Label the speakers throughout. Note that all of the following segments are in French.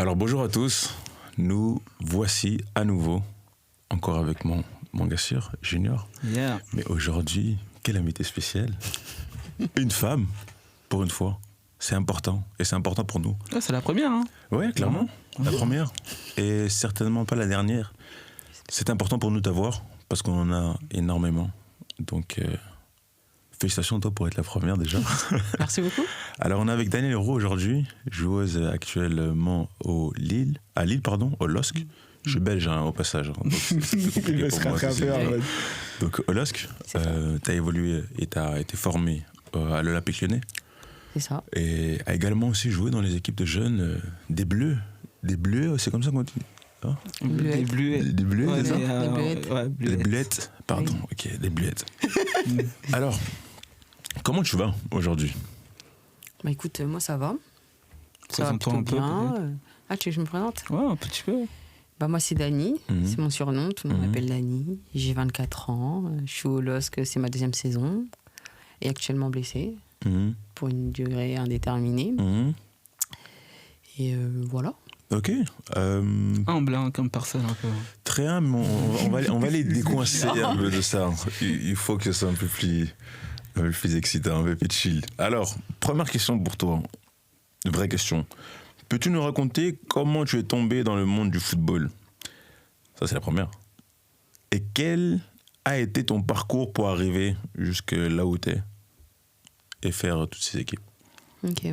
Speaker 1: Alors bonjour à tous, nous voici à nouveau, encore avec mon gars sûr, Junior.
Speaker 2: Yeah.
Speaker 1: Mais aujourd'hui, quel invité spécial. Une femme, pour une fois. C'est important, et c'est important pour nous.
Speaker 2: Ah, c'est la première, hein.
Speaker 1: Ouais, clairement, la première. Et certainement pas la dernière. C'est important pour nous d'avoir, parce qu'on en a énormément. Donc, félicitations à toi pour être la première déjà.
Speaker 3: Merci beaucoup.
Speaker 1: Alors, on est avec Danielle Roux aujourd'hui, joueuse actuellement au Lille, au LOSC. Je suis belge au passage, hein, donc c'est plus compliqué pour moi. Donc au LOSC, tu as évolué et tu as été formé à l'Olympique Lyonnais.
Speaker 3: C'est ça.
Speaker 1: Et a également aussi joué dans les équipes de jeunes des Bleus. Des Bleus, c'est comme ça qu'on dit, hein?
Speaker 2: Des Bluettes.
Speaker 1: Des Bleus,
Speaker 3: Ouais,
Speaker 1: c'est ça?
Speaker 3: des Bleuettes.
Speaker 2: Ouais,
Speaker 1: Des Bleuettes, pardon,
Speaker 3: Oui.
Speaker 1: ok, des Bleuettes. Alors, comment tu vas aujourd'hui?
Speaker 3: Bah écoute, moi ça va. Ça va
Speaker 2: Présente-toi
Speaker 3: plutôt
Speaker 2: un peu,
Speaker 3: bien.
Speaker 2: peut-être.
Speaker 3: Ah, tu veux que je me présente?
Speaker 2: Ouais, un petit peu.
Speaker 3: Bah moi c'est Dani,
Speaker 1: Mhm.
Speaker 3: c'est mon surnom, tout le monde
Speaker 1: Mhm.
Speaker 3: m'appelle Dani. J'ai 24 ans, je suis au LOSC, c'est ma deuxième saison. Et actuellement blessée
Speaker 1: Mhm.
Speaker 3: pour une durée indéterminée.
Speaker 1: Mhm.
Speaker 3: Et voilà.
Speaker 1: Ok.
Speaker 2: Humble, hein, comme personne, un peu.
Speaker 1: Très humble, mais on va les décoincer un peu de ça. Il faut que ce soit un peu plus excitant, un peu plus chill. Alors, première question pour toi. Une vraie question. Peux-tu nous raconter comment tu es tombé dans le monde du football? Ça, c'est la première. Et quel a été ton parcours pour arriver jusque là où tu es et faire toutes ces équipes?
Speaker 3: Ok.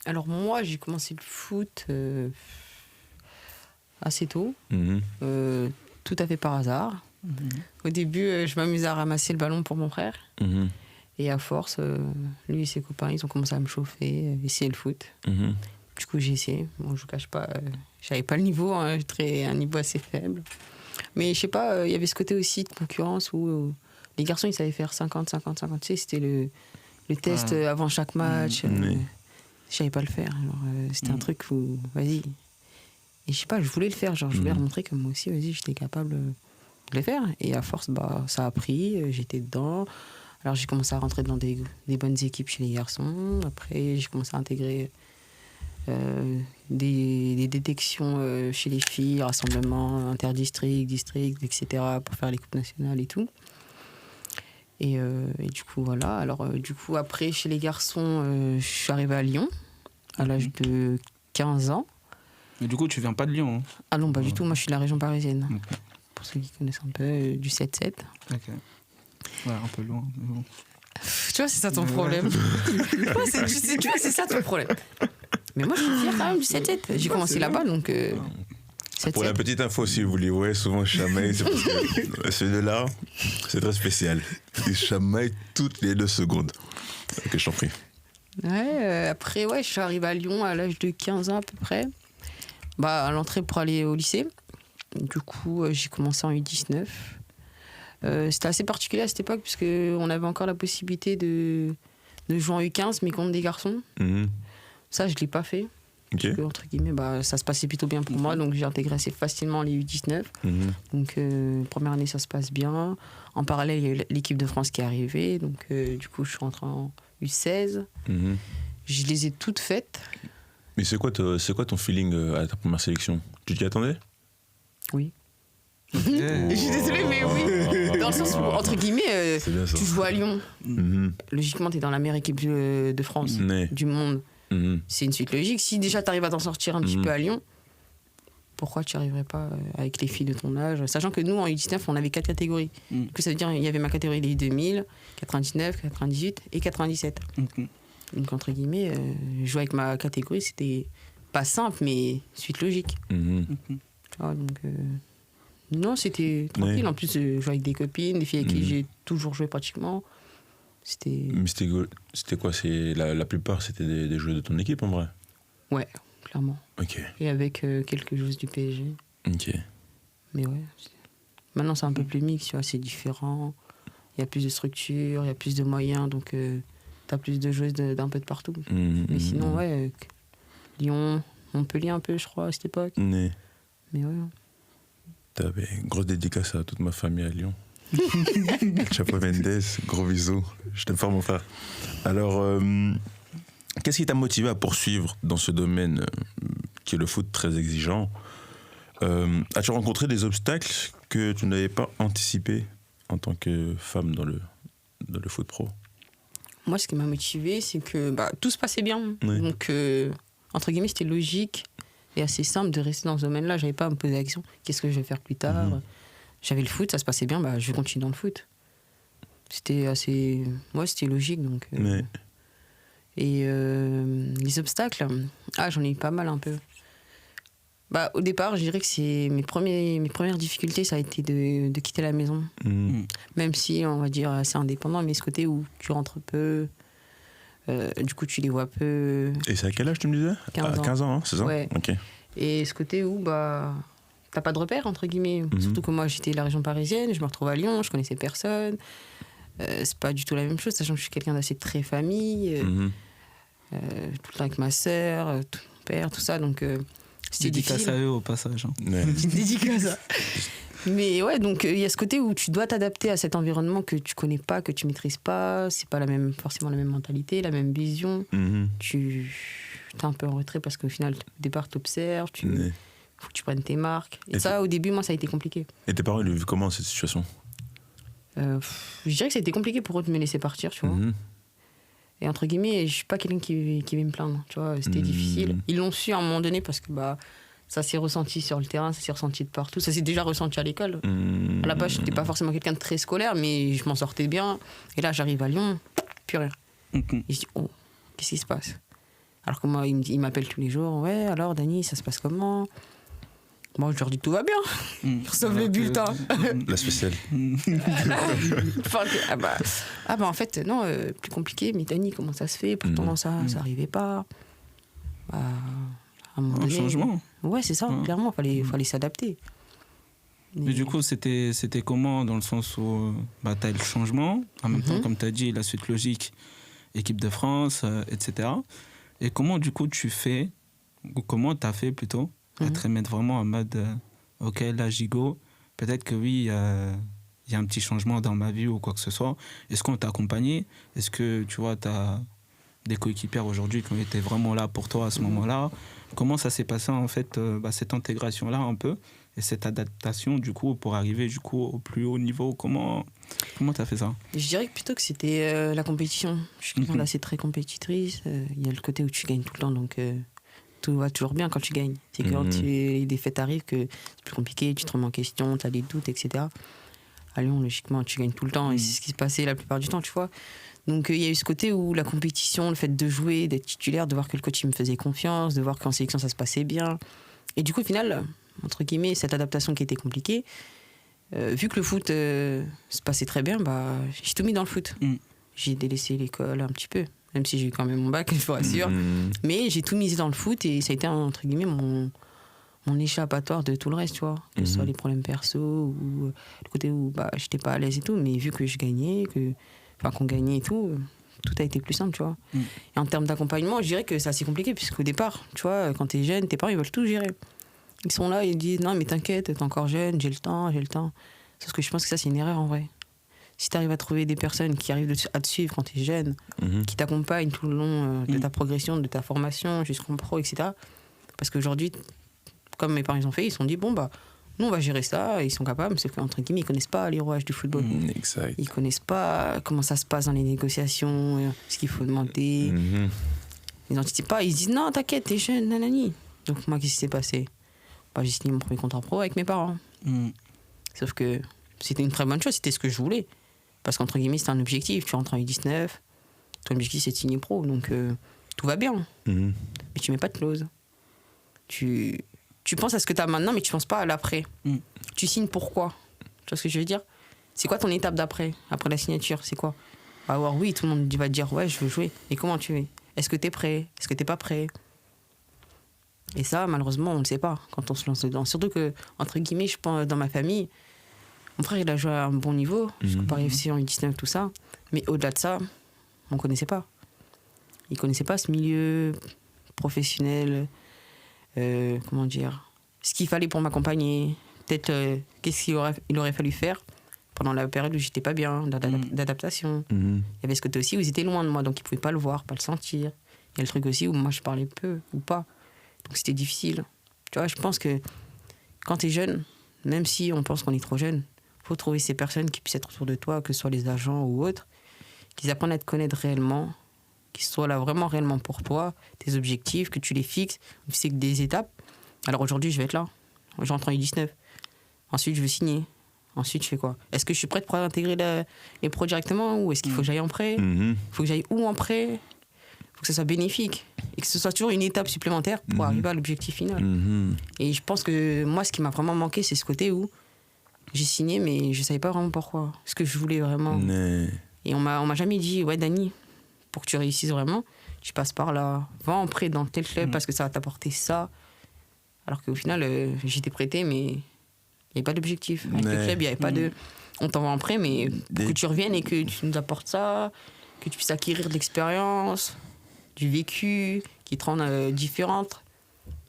Speaker 3: Alors moi j'ai commencé le foot assez tôt,
Speaker 1: Mhm.
Speaker 3: tout à fait par hasard. Au début je m'amusais à ramasser le ballon pour mon frère.
Speaker 1: Mhm.
Speaker 3: Et à force, lui et ses copains, ils ont commencé à me chauffer, essayer le foot.
Speaker 1: Mhm.
Speaker 3: Du coup, j'ai essayé. Bon, je vous cache pas, j'avais pas le niveau, hein, un niveau assez faible. Mais je sais pas, il y avait ce côté aussi de concurrence où les garçons, ils savaient faire 50, 50, 50. Tu sais, c'était le test avant chaque match.
Speaker 1: Oui.
Speaker 3: Je savais pas le faire. Alors, c'était un truc où, vas-y. Et je sais pas, je voulais le faire. Genre, je voulais remontrer que moi aussi, vas-y, j'étais capable de le faire. Et à force, bah, ça a pris, j'étais dedans. Alors j'ai commencé à rentrer dans des bonnes équipes chez les garçons. Après, j'ai commencé à intégrer des détections chez les filles, rassemblements interdistricts, districts, etc. pour faire les coupes nationales et tout. Et du coup, voilà. Alors du coup, après, chez les garçons, je suis arrivée à Lyon à l'âge de 15 ans.
Speaker 2: Mais du coup, tu viens pas de Lyon, hein.
Speaker 3: Ah non, pas du tout. Moi, je suis de la région parisienne.
Speaker 2: Ok.
Speaker 3: Pour ceux qui connaissent un peu, du 7-7.
Speaker 2: Ok. Ouais, un peu loin. Mais bon.
Speaker 3: Tu vois, c'est ça ton problème. Tu vois, c'est ça ton problème. Mais moi, je suis fière quand même du 7-7. J'ai commencé là-bas, donc 7-7.
Speaker 1: Pour la petite info, si vous voulez, ouais, souvent je chamaille, c'est parce que celui-là, c'est très spécial. Il chamaille toutes les 2 secondes. Ok, je t'en prie.
Speaker 3: Ouais, après, ouais, je suis arrivée à Lyon à l'âge de 15 ans à peu près. Bah, à l'entrée pour aller au lycée. Du coup, j'ai commencé en U19. C'était assez particulier à cette époque, puisqu'on avait encore la possibilité de jouer en U15, mais contre des garçons.
Speaker 1: Mhm.
Speaker 3: Ça, je ne l'ai pas fait.
Speaker 1: Ok.
Speaker 3: Parce que, entre guillemets, bah, ça se passait plutôt bien pour moi, donc j'ai intégré assez facilement les U19.
Speaker 1: Mhm.
Speaker 3: Donc, première année, ça se passe bien. En parallèle, il y a eu l'équipe de France qui est arrivée. Donc, du coup, je suis rentrée en U16.
Speaker 1: Mhm.
Speaker 3: Je les ai toutes faites.
Speaker 1: Mais c'est quoi ton feeling à ta première sélection? Tu t'y attendais?
Speaker 3: Oui.
Speaker 2: Ok.
Speaker 3: Je suis désolée, mais oui. Dans le sens où, entre guillemets,
Speaker 1: C'est bien ça.
Speaker 3: tu joues à Lyon.
Speaker 1: Mhm.
Speaker 3: Logiquement, tu es dans la meilleure équipe de France,
Speaker 1: Mais,
Speaker 3: du monde.
Speaker 1: mhm.
Speaker 3: C'est une suite logique. Si déjà tu arrives à t'en sortir un petit peu à Lyon, pourquoi tu n'y arriverais pas avec les filles de ton âge? Sachant que nous, en U19, on avait 4 catégories.
Speaker 2: Mm.
Speaker 3: Du coup, ça veut dire qu'il y avait ma catégorie des 2000, 99, 98 et 97.
Speaker 2: Ok.
Speaker 3: Donc, entre guillemets, jouer avec ma catégorie, c'était pas simple, mais suite logique.
Speaker 1: Mhm.
Speaker 3: Tu vois, donc, non, c'était tranquille.
Speaker 1: Ouais.
Speaker 3: En plus, je jouais avec des copines, des filles avec qui j'ai toujours joué pratiquement. C'était...
Speaker 1: Mais c'était quoi? La plupart, c'était des joueurs de ton équipe, en vrai?
Speaker 3: Ouais, clairement.
Speaker 1: Ok.
Speaker 3: Et avec quelques joueuses du PSG.
Speaker 1: Ok.
Speaker 3: Mais ouais. Maintenant, c'est un peu plus mix, tu vois, c'est différent. Il y a plus de structure, il y a plus de moyens, donc t'as plus de joueuses d'un peu de partout.
Speaker 1: Mhm.
Speaker 3: Mais sinon, ouais, Lyon, Montpellier un peu, je crois, à cette époque.
Speaker 1: Mais
Speaker 3: Mais ouais.
Speaker 1: t'avais une grosse dédicace à toute ma famille à Lyon. Chapeau Mendes, gros bisous. Je t'aime fort, mon frère. Alors, qu'est-ce qui t'a motivé à poursuivre dans ce domaine qui est le foot très exigeant. As-tu rencontré des obstacles que tu n'avais pas anticipés en tant que femme dans le foot pro?
Speaker 3: Moi, ce qui m'a motivée, c'est que tout se passait bien.
Speaker 1: Oui.
Speaker 3: Donc, entre guillemets, c'était logique et assez simple de rester dans ce domaine-là. J'avais pas à me poser la question, qu'est-ce que je vais faire plus tard? J'avais le foot, ça se passait bien, je vais continuer dans le foot. C'était assez... Ouais, c'était logique, donc...
Speaker 1: Mais...
Speaker 3: Et les obstacles, j'en ai eu pas mal un peu. Au départ, je dirais que c'est mes premières difficultés, ça a été de quitter la maison. Même si, on va dire, assez indépendant, mais ce côté où tu rentres peu, du coup, tu les vois peu.
Speaker 1: Et c'est à quel âge tu me disais?
Speaker 3: 15 ans.
Speaker 1: 15 ans, hein, c'est ça?
Speaker 3: Ouais.
Speaker 1: Ok.
Speaker 3: Et ce côté où, t'as pas de repères, entre guillemets. Surtout que moi, j'étais de la région parisienne, je me retrouve à Lyon, je connaissais personne. C'est pas du tout la même chose, sachant que je suis quelqu'un d'assez très famille. Tout le temps avec ma sœur, mon père, tout ça, donc... C'était
Speaker 2: Dédicace
Speaker 3: difficile.
Speaker 2: à eux au passage. Hein.
Speaker 1: Ouais.
Speaker 3: Dédicace. Mais ouais, donc il y a ce côté où tu dois t'adapter à cet environnement que tu connais pas, que tu maîtrises pas. C'est pas forcément la même mentalité, la même vision. Tu es un peu en retrait parce qu'au final, au départ, tu observes, faut que tu prennes tes marques. Et ça, au début, moi, ça a été compliqué.
Speaker 1: Et tes parents, ils l'ont vu comment cette situation?
Speaker 3: Je dirais que ça a été compliqué pour eux de me laisser partir, tu vois. Et entre guillemets, je suis pas quelqu'un qui va me plaindre, tu vois, c'était difficile. Ils l'ont su à un moment donné parce que ça s'est ressenti sur le terrain, ça s'est ressenti de partout, ça s'est déjà ressenti à l'école. À la base, je n'étais pas forcément quelqu'un de très scolaire, mais je m'en sortais bien. Et là, j'arrive à Lyon, plus rien. Et je dis, oh, qu'est-ce qui se passe? Alors que moi, ils m'appellent tous les jours, ouais, alors Dani, ça se passe comment? Moi, je leur dis tout va bien. Ils reçoivent les bulletins.
Speaker 1: La spéciale.
Speaker 3: En fait, non, plus compliqué. Mais Dani, comment ça se fait? Pourtant, ça n'arrivait pas. À un moment donné,
Speaker 2: changement.
Speaker 3: Ouais, c'est ça, clairement, fallait s'adapter.
Speaker 2: Mais du coup, c'était comment, dans le sens où tu as le changement, en même temps, comme tu as dit, la suite logique, équipe de France, etc. Et comment, du coup, tu fais, ou comment tu as fait plutôt, à te remettre vraiment en mode ok, là j'y go, peut-être que oui, il y a un petit changement dans ma vie ou quoi que ce soit. Est-ce qu'on t'a accompagné? Est-ce que tu vois, tu as des coéquipières aujourd'hui qui ont été vraiment là pour toi à ce moment-là? Comment ça s'est passé en fait, cette intégration-là un peu et cette adaptation du coup pour arriver du coup au plus haut niveau? Comment tu as fait ça?
Speaker 3: Je dirais que plutôt que c'était la compétition. Je suis quelqu'un d'assez très compétitrice. Il y a le côté où tu gagnes tout le temps, donc tout va toujours bien quand tu gagnes. C'est quand les défaites arrivent que c'est plus compliqué, tu te remets en question, tu as des doutes, etc. À Lyon, logiquement, tu gagnes tout le temps et c'est ce qui se passait la plupart du temps, tu vois. Donc il y a eu ce côté où la compétition, le fait de jouer, d'être titulaire, de voir que le coach il me faisait confiance, de voir qu'en sélection ça se passait bien. Et du coup, au final, entre guillemets, cette adaptation qui était compliquée, vu que le foot se passait très bien, j'ai tout mis dans le foot. J'ai délaissé l'école un petit peu. Même si j'ai eu quand même mon bac, je vous rassure. Mais j'ai tout misé dans le foot et ça a été, entre guillemets, mon échappatoire de tout le reste, tu vois. Que ce soit les problèmes perso ou le côté où j'étais pas à l'aise et tout. Mais vu que je gagnais, qu'on gagnait et tout a été plus simple, tu vois. Et en termes d'accompagnement, je dirais que c'est assez compliqué puisqu'au départ, tu vois, quand t'es jeune, tes parents, ils veulent tout gérer. Ils sont là, ils disent, non, mais t'inquiète, t'es encore jeune, j'ai le temps. Sauf que je pense que ça, c'est une erreur en vrai. Si tu arrives à trouver des personnes qui arrivent à te suivre quand tu es jeune, qui t'accompagnent tout le long de ta progression, de ta formation jusqu'en pro, etc. Parce qu'aujourd'hui, comme mes parents ils ont fait, ils se sont dit, bon, nous, on va gérer ça. Et ils sont capables, sauf qu'entre guillemets, ils ne connaissent pas les rouages du football.
Speaker 1: Exact.
Speaker 3: Ils ne connaissent pas comment ça se passe dans les négociations, ce qu'il faut demander. Ils n'anticipent pas. Ils se disent, non, t'inquiète, t'es jeune, nanani. Donc, moi, qu'est-ce qui s'est passé? J'ai signé mon premier contrat pro avec mes parents. Sauf que c'était une très bonne chose, c'était ce que je voulais. Parce qu'entre guillemets, c'est un objectif. Tu rentres en U19, ton objectif, c'est de signer pro. Donc, tout va bien. Mais tu mets pas de clause. Tu penses à ce que tu as maintenant, mais tu penses pas à l'après. Tu signes pourquoi? Tu vois ce que je veux dire? C'est quoi ton étape d'après? Après la signature, c'est quoi? Alors oui, tout le monde va te dire, ouais, je veux jouer. Et comment tu es? Est-ce que tu es prêt? Est-ce que tu n'es pas prêt? Et ça, malheureusement, on ne le sait pas quand on se lance dedans. Surtout que, entre guillemets, je pense, dans ma famille, mon frère, il a joué à un bon niveau, jusqu'au Paris FC en U19, tout ça. Mais au-delà de ça, on ne connaissait pas. Il ne connaissait pas ce milieu professionnel, comment dire, ce qu'il fallait pour m'accompagner. Peut-être qu'est-ce qu'il aurait fallu faire pendant la période où j'étais pas bien, d'adaptation. Il y avait ce côté aussi où ils étaient loin de moi, donc ils ne pouvaient pas le voir, pas le sentir. Il y a le truc aussi où moi je parlais peu ou pas. Donc c'était difficile. Tu vois, je pense que quand tu es jeune, même si on pense qu'on est trop jeune, il faut trouver ces personnes qui puissent être autour de toi, que ce soit les agents ou autres, qui apprennent à te connaître réellement, qui soient là vraiment réellement pour toi, tes objectifs, que tu les fixes, c'est que des étapes. Alors aujourd'hui, je vais être là. J'entre en U19. Ensuite, je veux signer. Ensuite, je fais quoi? Est-ce que je suis prête pour intégrer les pros directement ou est-ce qu'il faut que j'aille en prêt? Il faut que j'aille où en prêt? Il faut que ça soit bénéfique et que ce soit toujours une étape supplémentaire pour arriver à l'objectif final. Et je pense que moi, ce qui m'a vraiment manqué, c'est ce côté où j'ai signé, mais je ne savais pas vraiment pourquoi. Ce que je voulais vraiment. Et on m'a jamais dit, ouais, Dani, pour que tu réussisses vraiment, tu passes par là, va en prêt dans tel club parce que ça va t'apporter ça. Alors qu'au final, j'étais prêté, mais il n'y avait pas d'objectif. Avec le club, il n'y avait pas de... On t'envoie en prêt, mais pour que tu reviennes et que tu nous apportes ça, que tu puisses acquérir de l'expérience, du vécu, qui te rend différente,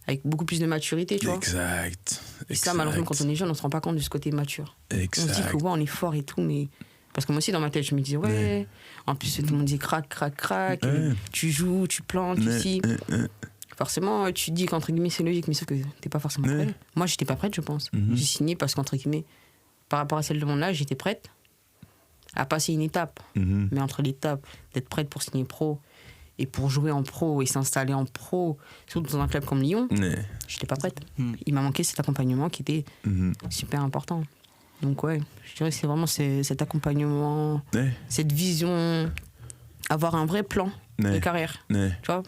Speaker 3: avec beaucoup plus de maturité, tu vois.
Speaker 1: Exact.
Speaker 3: Et ça, malheureusement, quand on est jeune, on ne se rend pas compte de ce côté mature.
Speaker 1: Exact.
Speaker 3: On se dit que ouais, on est fort et tout, mais... Parce que moi aussi, dans ma tête, je me disais, ouais... En plus, tout le monde dit crac, crac, crac. Tu joues, tu plantes, tu forcément, tu te dis qu'entre guillemets, c'est logique, mais sauf que t'es pas forcément prête. Moi, j'étais pas prête, je pense. J'ai signé parce qu'entre guillemets, par rapport à celle de mon âge, j'étais prête à passer une étape. Mais entre l'étape d'être prête pour signer pro et pour jouer en pro et s'installer en pro, surtout dans un club comme Lyon, j'étais pas prête. Il m'a manqué cet accompagnement qui était super important. Donc ouais, je dirais que c'est vraiment cet accompagnement, cette vision, avoir un vrai plan de carrière. Tu vois?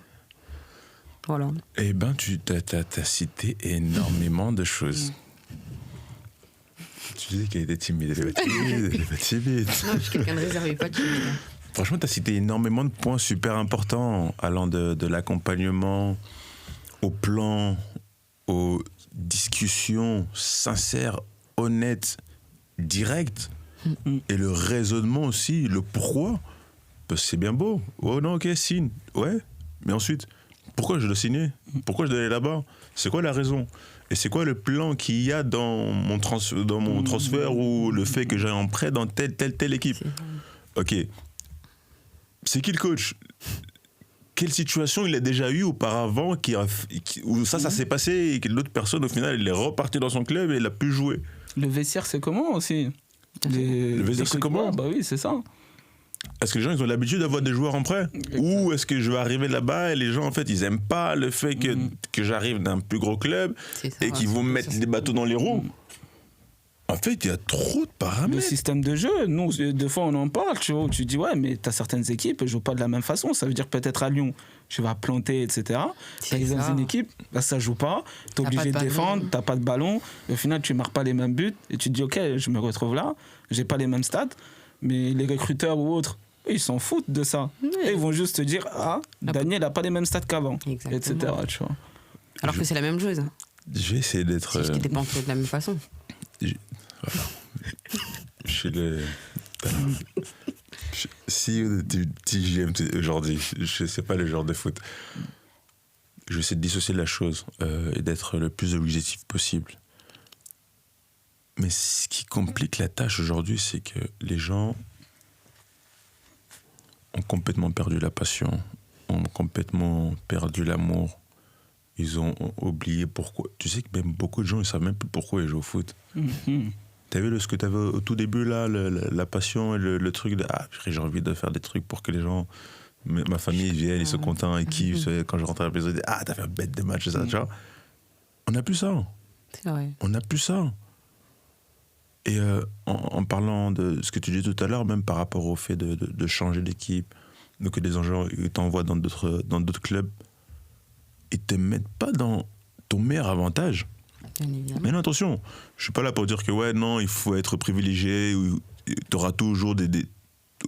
Speaker 3: Voilà.
Speaker 1: Eh ben, tu t'as cité énormément de choses. Tu disais qu'elle était timide. Elle est pas timide.
Speaker 3: Non, je suis quelqu'un de réservé, pas timide.
Speaker 1: Franchement, tu as cité énormément de points super importants, allant de l'accompagnement au plan, aux discussions sincères, honnêtes, directes, et le raisonnement aussi, le pourquoi. Parce que c'est bien beau. Oh non, ok, signe. Ouais, mais ensuite... Pourquoi je dois signer? Pourquoi je dois aller là-bas? C'est quoi la raison? Et c'est quoi le plan qu'il y a dans mon transfert ou le fait que j'aille en prêt dans telle équipe? Ok. C'est qui le coach? Quelle situation il a déjà eu auparavant où ça s'est passé et que l'autre personne, au final, elle est repartie dans son club et elle a pu jouer?
Speaker 2: Le vestiaire, c'est comment aussi?
Speaker 1: Le vestiaire, c'est comment?
Speaker 2: Bah oui, c'est ça.
Speaker 1: Est-ce que les gens ils ont l'habitude d'avoir des joueurs en prêt? Ou est-ce que je vais arriver là-bas et les gens en fait ils aiment pas le fait que j'arrive d'un plus gros club et qu'ils vont me mettre des bateaux dans les roues? En fait, il y a trop de paramètres.
Speaker 2: Le système de jeu, nous, des fois on en parle, tu vois, où tu dis ouais, mais t'as certaines équipes, elles jouent pas de la même façon. Ça veut dire peut-être à Lyon, tu vas planter, etc. T'arrives dans une équipe, là ça joue pas, t'es obligé de défendre, t'as pas de ballon, et au final tu marques pas les mêmes buts, et tu te dis ok, je me retrouve là, j'ai pas les mêmes stats. Mais les recruteurs ou autres, ils s'en foutent de ça. Et ils vont juste te dire Daniel n'a pas les mêmes stats qu'avant, etc. Tu vois.
Speaker 3: Alors que c'est la même chose.
Speaker 1: Je vais essayer d'être...
Speaker 3: C'est juste qu'ils n'étaient pas entourés de la même façon.
Speaker 1: Voilà. Je suis le... CEO du TGM aujourd'hui, je sais pas le genre de foot. Je vais essayer de dissocier la chose et d'être le plus objectif possible. Mais ce qui complique la tâche aujourd'hui, c'est que les gens ont complètement perdu la passion, ont complètement perdu l'amour. Ils ont oublié pourquoi. Tu sais que même beaucoup de gens, ils savent même plus pourquoi ils jouent au foot. T'as vu ce que t'avais au tout début, là, la passion et le truc de « Ah, j'ai envie de faire des trucs pour que les gens, ma famille, ils viennent, ils sont contents, ils kiffent. » Quand je rentre à la maison, ils disent « Ah, t'as fait un bête de match, ça. » Tu vois. On n'a plus ça.
Speaker 3: C'est vrai.
Speaker 1: On n'a plus ça. Et en parlant de ce que tu disais tout à l'heure, même par rapport au fait de changer d'équipe, donc que des gens t'envoient dans d'autres clubs, ils te mettent pas dans ton meilleur avantage. Mais non, attention, je suis pas là pour dire que ouais, non, il faut être privilégié, ou t'auras toujours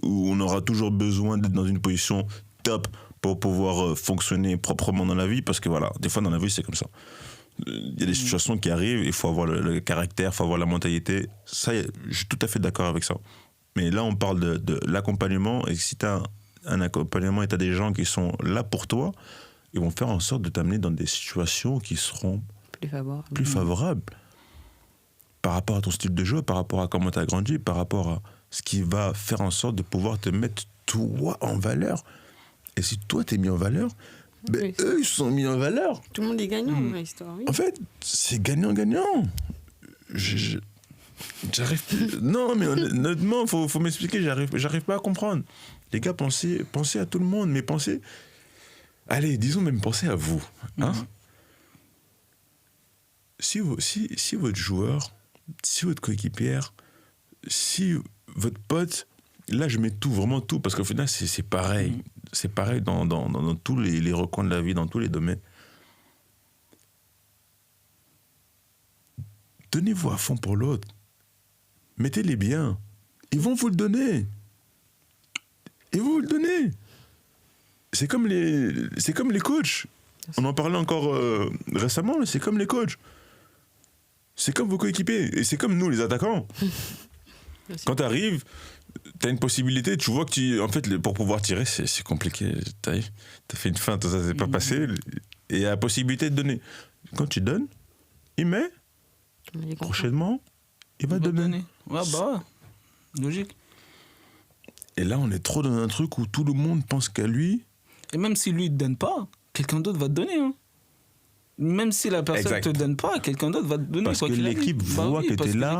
Speaker 1: où on aura toujours besoin d'être dans une position top pour pouvoir fonctionner proprement dans la vie, parce que voilà, des fois dans la vie c'est comme ça. Il y a des situations qui arrivent, il faut avoir le caractère, il faut avoir la mentalité. Ça, je suis tout à fait d'accord avec ça. Mais là, on parle de l'accompagnement, et si tu as un accompagnement et tu as des gens qui sont là pour toi, ils vont faire en sorte de t'amener dans des situations qui seront plus favorables. Par rapport à ton style de jeu, par rapport à comment tu as grandi, par rapport à ce qui va faire en sorte de pouvoir te mettre toi en valeur. Et si toi, tu es mis en valeur, Ben,
Speaker 3: Oui.
Speaker 1: eux, ils se sont mis en valeur.
Speaker 3: Tout le monde est gagnant dans l'histoire. Oui.
Speaker 1: En fait, c'est gagnant-gagnant. J'arrive. Non, mais honnêtement, faut m'expliquer. J'arrive pas à comprendre. Les gars, pensez à tout le monde, mais pensez. Allez, disons même pensez à vous. Hein? Si votre joueur, si votre coéquipière, si votre pote, là je mets tout, vraiment tout, parce qu'au final c'est pareil. C'est pareil dans tous les recoins de la vie, dans tous les domaines. Donnez-vous à fond pour l'autre. Mettez-les bien. Ils vont vous le donner. Ils vont vous le donner. C'est comme les coachs. On en parlait encore récemment, mais c'est comme les coachs. C'est comme vos coéquipiers. Et c'est comme nous, les attaquants. Quand tu arrives, tu as une possibilité, tu vois que en fait, pour pouvoir tirer, c'est compliqué. Tu as fait une feinte, ça s'est pas passé. Et il y a la possibilité de donner. Quand tu donnes, il met. Prochainement, il va donner.
Speaker 2: Ouais, bah ouais. Logique.
Speaker 1: Et là, on est trop dans un truc où tout le monde pense qu'à lui.
Speaker 2: Et même si lui ne te donne pas, quelqu'un d'autre va te donner. Hein. Même si la personne ne te donne pas, quelqu'un d'autre va te donner.
Speaker 1: Parce que l'équipe voit que tu es là,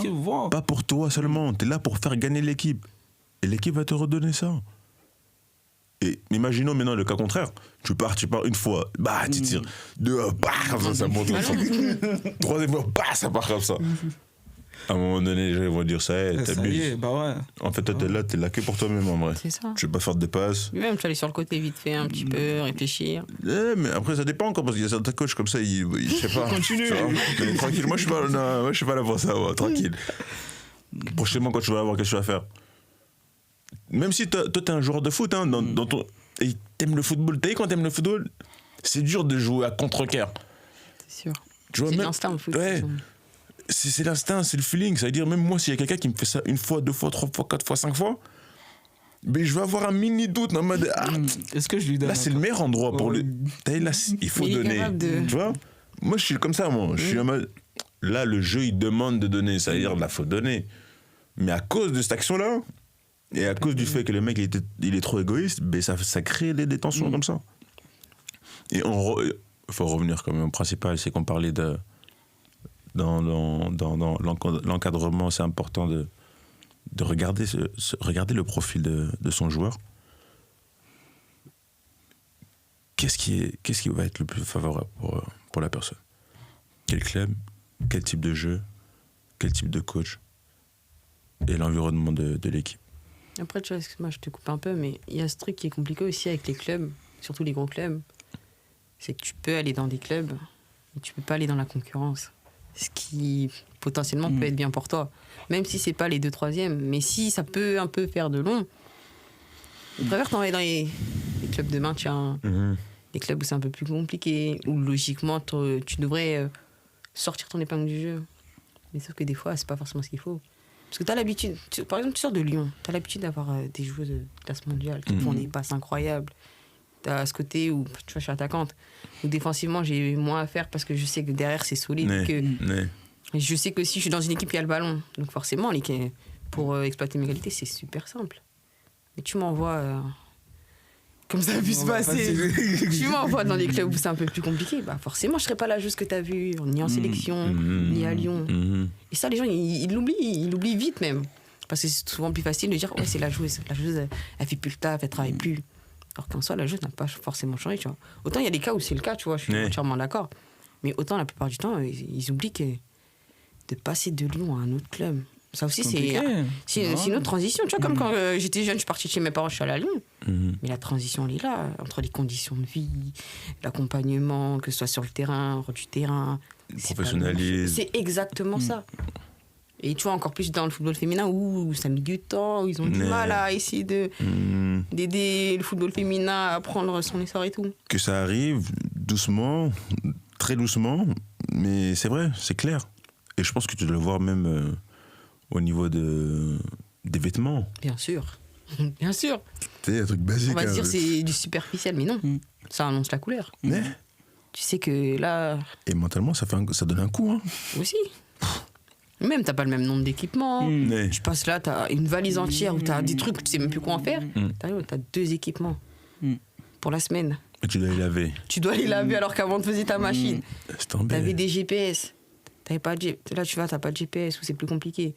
Speaker 1: pas pour toi seulement, tu es là pour faire gagner l'équipe. Et l'équipe va te redonner ça. Et imaginons maintenant le cas contraire. Tu pars une fois, bah, tu tires. Deux, bah, ça monte. Troisième fois, bah, ça part comme ça. À un moment donné, les gens vont dire ça, t'abuses.
Speaker 2: Bah ouais.
Speaker 1: En fait, toi, t'es là que pour toi-même, en vrai.
Speaker 3: C'est ça.
Speaker 1: Tu veux pas faire de passes.
Speaker 3: Même, tu vas aller sur le côté vite fait, un petit peu, réfléchir.
Speaker 1: Mais après, ça dépend encore, parce qu'il y a certains coachs comme ça, je sais pas.
Speaker 2: Continue.
Speaker 1: Mais tranquille, moi, je suis pas là pour ça, tranquille. Prochainement, quand tu vas avoir quelque chose à faire. Même si toi, t'es un joueur de foot, hein, dans ton... et t'aimes le football. T'as vu, quand t'aimes le football, c'est dur de jouer à contre-cœur.
Speaker 3: C'est sûr.
Speaker 1: C'est
Speaker 3: l'instinct, le foot.
Speaker 1: Ouais. C'est l'instinct, c'est le feeling. Ça veut dire, même moi, s'il y a quelqu'un qui me fait ça une fois, deux fois, trois fois, quatre fois, cinq fois, mais je vais avoir un mini doute en mode.
Speaker 2: Est-ce que je lui donne?
Speaker 1: Là, c'est le meilleur endroit pour lui. Là, il faut donner. Tu vois? Moi, je suis comme ça, moi. Je suis en mode. Là, le jeu, il demande de donner. Ça veut dire, là, faut donner. Mais à cause de cette action-là, et à cause du fait que le mec, il est trop égoïste, ben, ça crée des tensions comme ça. Et il faut revenir quand même au principal, c'est qu'on parlait de. Dans l'encadrement, c'est important de regarder, regarder le profil de son joueur. Qu'est-ce qui va être le plus favorable pour la personne? Quel club? Quel type de jeu? Quel type de coach? Et l'environnement de l'équipe.
Speaker 3: Après, tu vois, excuse-moi, je te coupe un peu, mais il y a ce truc qui est compliqué aussi avec les clubs, surtout les gros clubs. C'est que tu peux aller dans des clubs, mais tu peux pas aller dans la concurrence. Ce qui potentiellement peut être bien pour toi. Même si c'est pas les 2 3e, mais si ça peut un peu faire de long, je préfère t'envoyer dans les clubs de maintien, les clubs où c'est un peu plus compliqué, où logiquement tu devrais sortir ton épingle du jeu. Mais sauf que des fois, c'est pas forcément ce qu'il faut. Parce que tu as l'habitude, par exemple, tu sors de Lyon, tu as l'habitude d'avoir des joueuses de classe mondiale qui font des passes incroyables. Tu as ce côté où tu vois, je suis attaquante, où défensivement j'ai moins à faire parce que je sais que derrière c'est solide. Je sais que si je suis dans une équipe, il y a le ballon. Donc forcément, pour exploiter mes qualités, c'est super simple. Mais tu m'envoies. Comme ça a pu se passer. Tu m'envoies dans des clubs où c'est un peu plus compliqué. Bah forcément, je serais pas la joueuse que tu as vue, ni en sélection, ni à Lyon. Et ça, les gens, ils l'oublient vite même. Parce que c'est souvent plus facile de dire ouais, c'est la joueuse. La joueuse, elle fait plus le taf, elle travaille plus. Alors qu'en soi, la joueuse n'a pas forcément changé, tu vois. Autant il y a des cas où c'est le cas, tu vois, je suis entièrement d'accord. Mais autant la plupart du temps, ils oublient que de passer de Lyon à un autre club. Ça aussi, c'est une autre transition. Tu vois, comme quand j'étais jeune, je suis partie de chez mes parents, je suis allée à Lyon. Mais la transition, elle est là, entre les conditions de vie, l'accompagnement, que ce soit sur le terrain, hors du terrain.
Speaker 1: Le professionnalisme.
Speaker 3: C'est exactement ça. Et tu vois, encore plus dans le football féminin, où ça met du temps, où ils ont du mal à essayer d'aider le football féminin à prendre son essor et tout.
Speaker 1: Que ça arrive doucement, très doucement, mais c'est vrai, c'est clair. Et je pense que tu dois le voir même au niveau des vêtements.
Speaker 3: Bien sûr. Bien sûr.
Speaker 1: C'est un truc basique.
Speaker 3: On va se dire c'est du superficiel, mais non. Ça annonce la couleur.
Speaker 1: Mais
Speaker 3: tu sais que là...
Speaker 1: Et mentalement, ça donne un coup. Hein.
Speaker 3: Aussi. Même, t'as pas le même nombre d'équipements. Tu passes là, t'as une valise entière où t'as des trucs, tu sais même plus quoi en faire. T'as 2 équipements pour la semaine.
Speaker 1: Et tu dois les laver.
Speaker 3: Tu dois les laver alors qu'avant de faisais ta machine.
Speaker 1: C'est tombé.
Speaker 3: T'avais des GPS. T'avais pas de Là, tu vas, t'as pas de GPS ou c'est plus compliqué.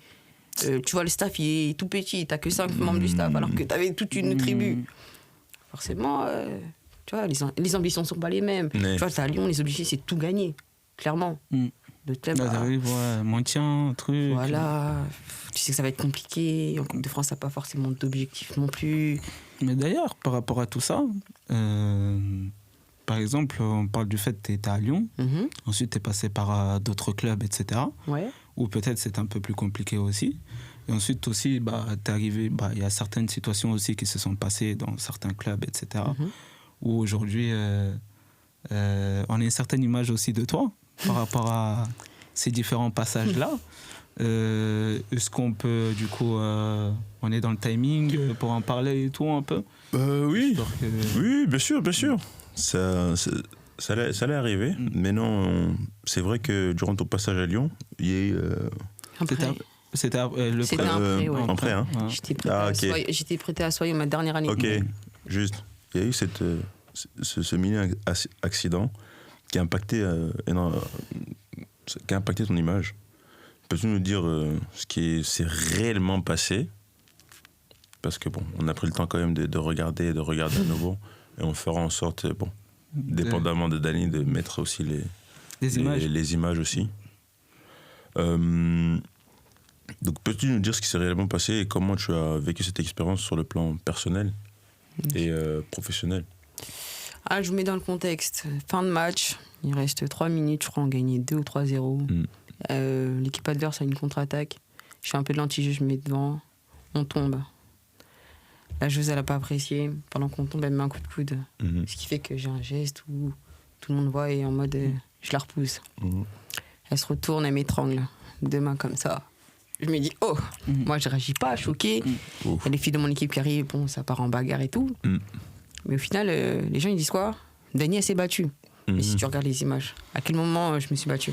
Speaker 3: Tu vois, le staff, il est tout petit. T'as que 5 membres du staff alors que t'avais toute une tribu. Forcément, tu vois, les ambitions sont pas les mêmes.
Speaker 1: Mais...
Speaker 3: Tu vois, t'es à Lyon, les objectifs, c'est de tout gagner. Clairement. Le thème,
Speaker 2: t'arrives, maintien, truc.
Speaker 3: Voilà. Tu sais que ça va être compliqué. En Coupe de France, t'as pas forcément d'objectifs non plus.
Speaker 2: Mais d'ailleurs, par rapport à tout ça, par exemple, on parle du fait que tu étais à Lyon, ensuite tu es passé par d'autres clubs, etc.
Speaker 3: Ouais.
Speaker 2: Ou peut-être c'est un peu plus compliqué aussi. Et ensuite aussi, t'es arrivé, il y a certaines situations aussi qui se sont passées dans certains clubs, etc. Où aujourd'hui, on a une certaine image aussi de toi par rapport à ces différents passages-là. Est-ce qu'on peut, du coup, on est dans le timing pour en parler et tout un peu?
Speaker 1: Oui, oui, bien sûr, bien sûr. Ça allait arriver, mais non, c'est vrai que durant ton passage à Lyon, il y a eu...
Speaker 2: C'était le
Speaker 3: C'était un prêt, ouais.
Speaker 1: Un prêt, hein.
Speaker 3: J'étais prêté à Soyaux ma dernière année.
Speaker 1: Ok, juste. Il y a eu ce mini-accident qui a impacté ton image. Peux-tu nous dire ce qui s'est réellement passé? Parce que bon, on a pris le temps quand même de regarder à nouveau. Et on fera en sorte, dépendamment de Dany, de mettre aussi les images aussi. Donc peux-tu nous dire ce qui s'est réellement passé et comment tu as vécu cette expérience sur le plan personnel et professionnel?
Speaker 3: Je vous mets dans le contexte. Fin de match, il reste 3 minutes, je crois, on gagnait 2 ou 3-0. L'équipe adverse a une contre-attaque. Je fais un peu de l'anti-jeu, je me mets devant. On tombe. La joueuse, elle n'a pas apprécié. Pendant qu'on tombe, elle me met un coup de coude. Ce qui fait que j'ai un geste où tout le monde voit et en mode je la repousse. Elle se retourne, elle m'étrangle. 2 mains comme ça. Je me dis, oh, moi je réagis pas, choquée. Il y a les filles de mon équipe qui arrivent, bon, ça part en bagarre et tout. Mais au final, les gens ils disent quoi? Dany, elle s'est battue. Mais si tu regardes les images, à quel moment je me suis battue?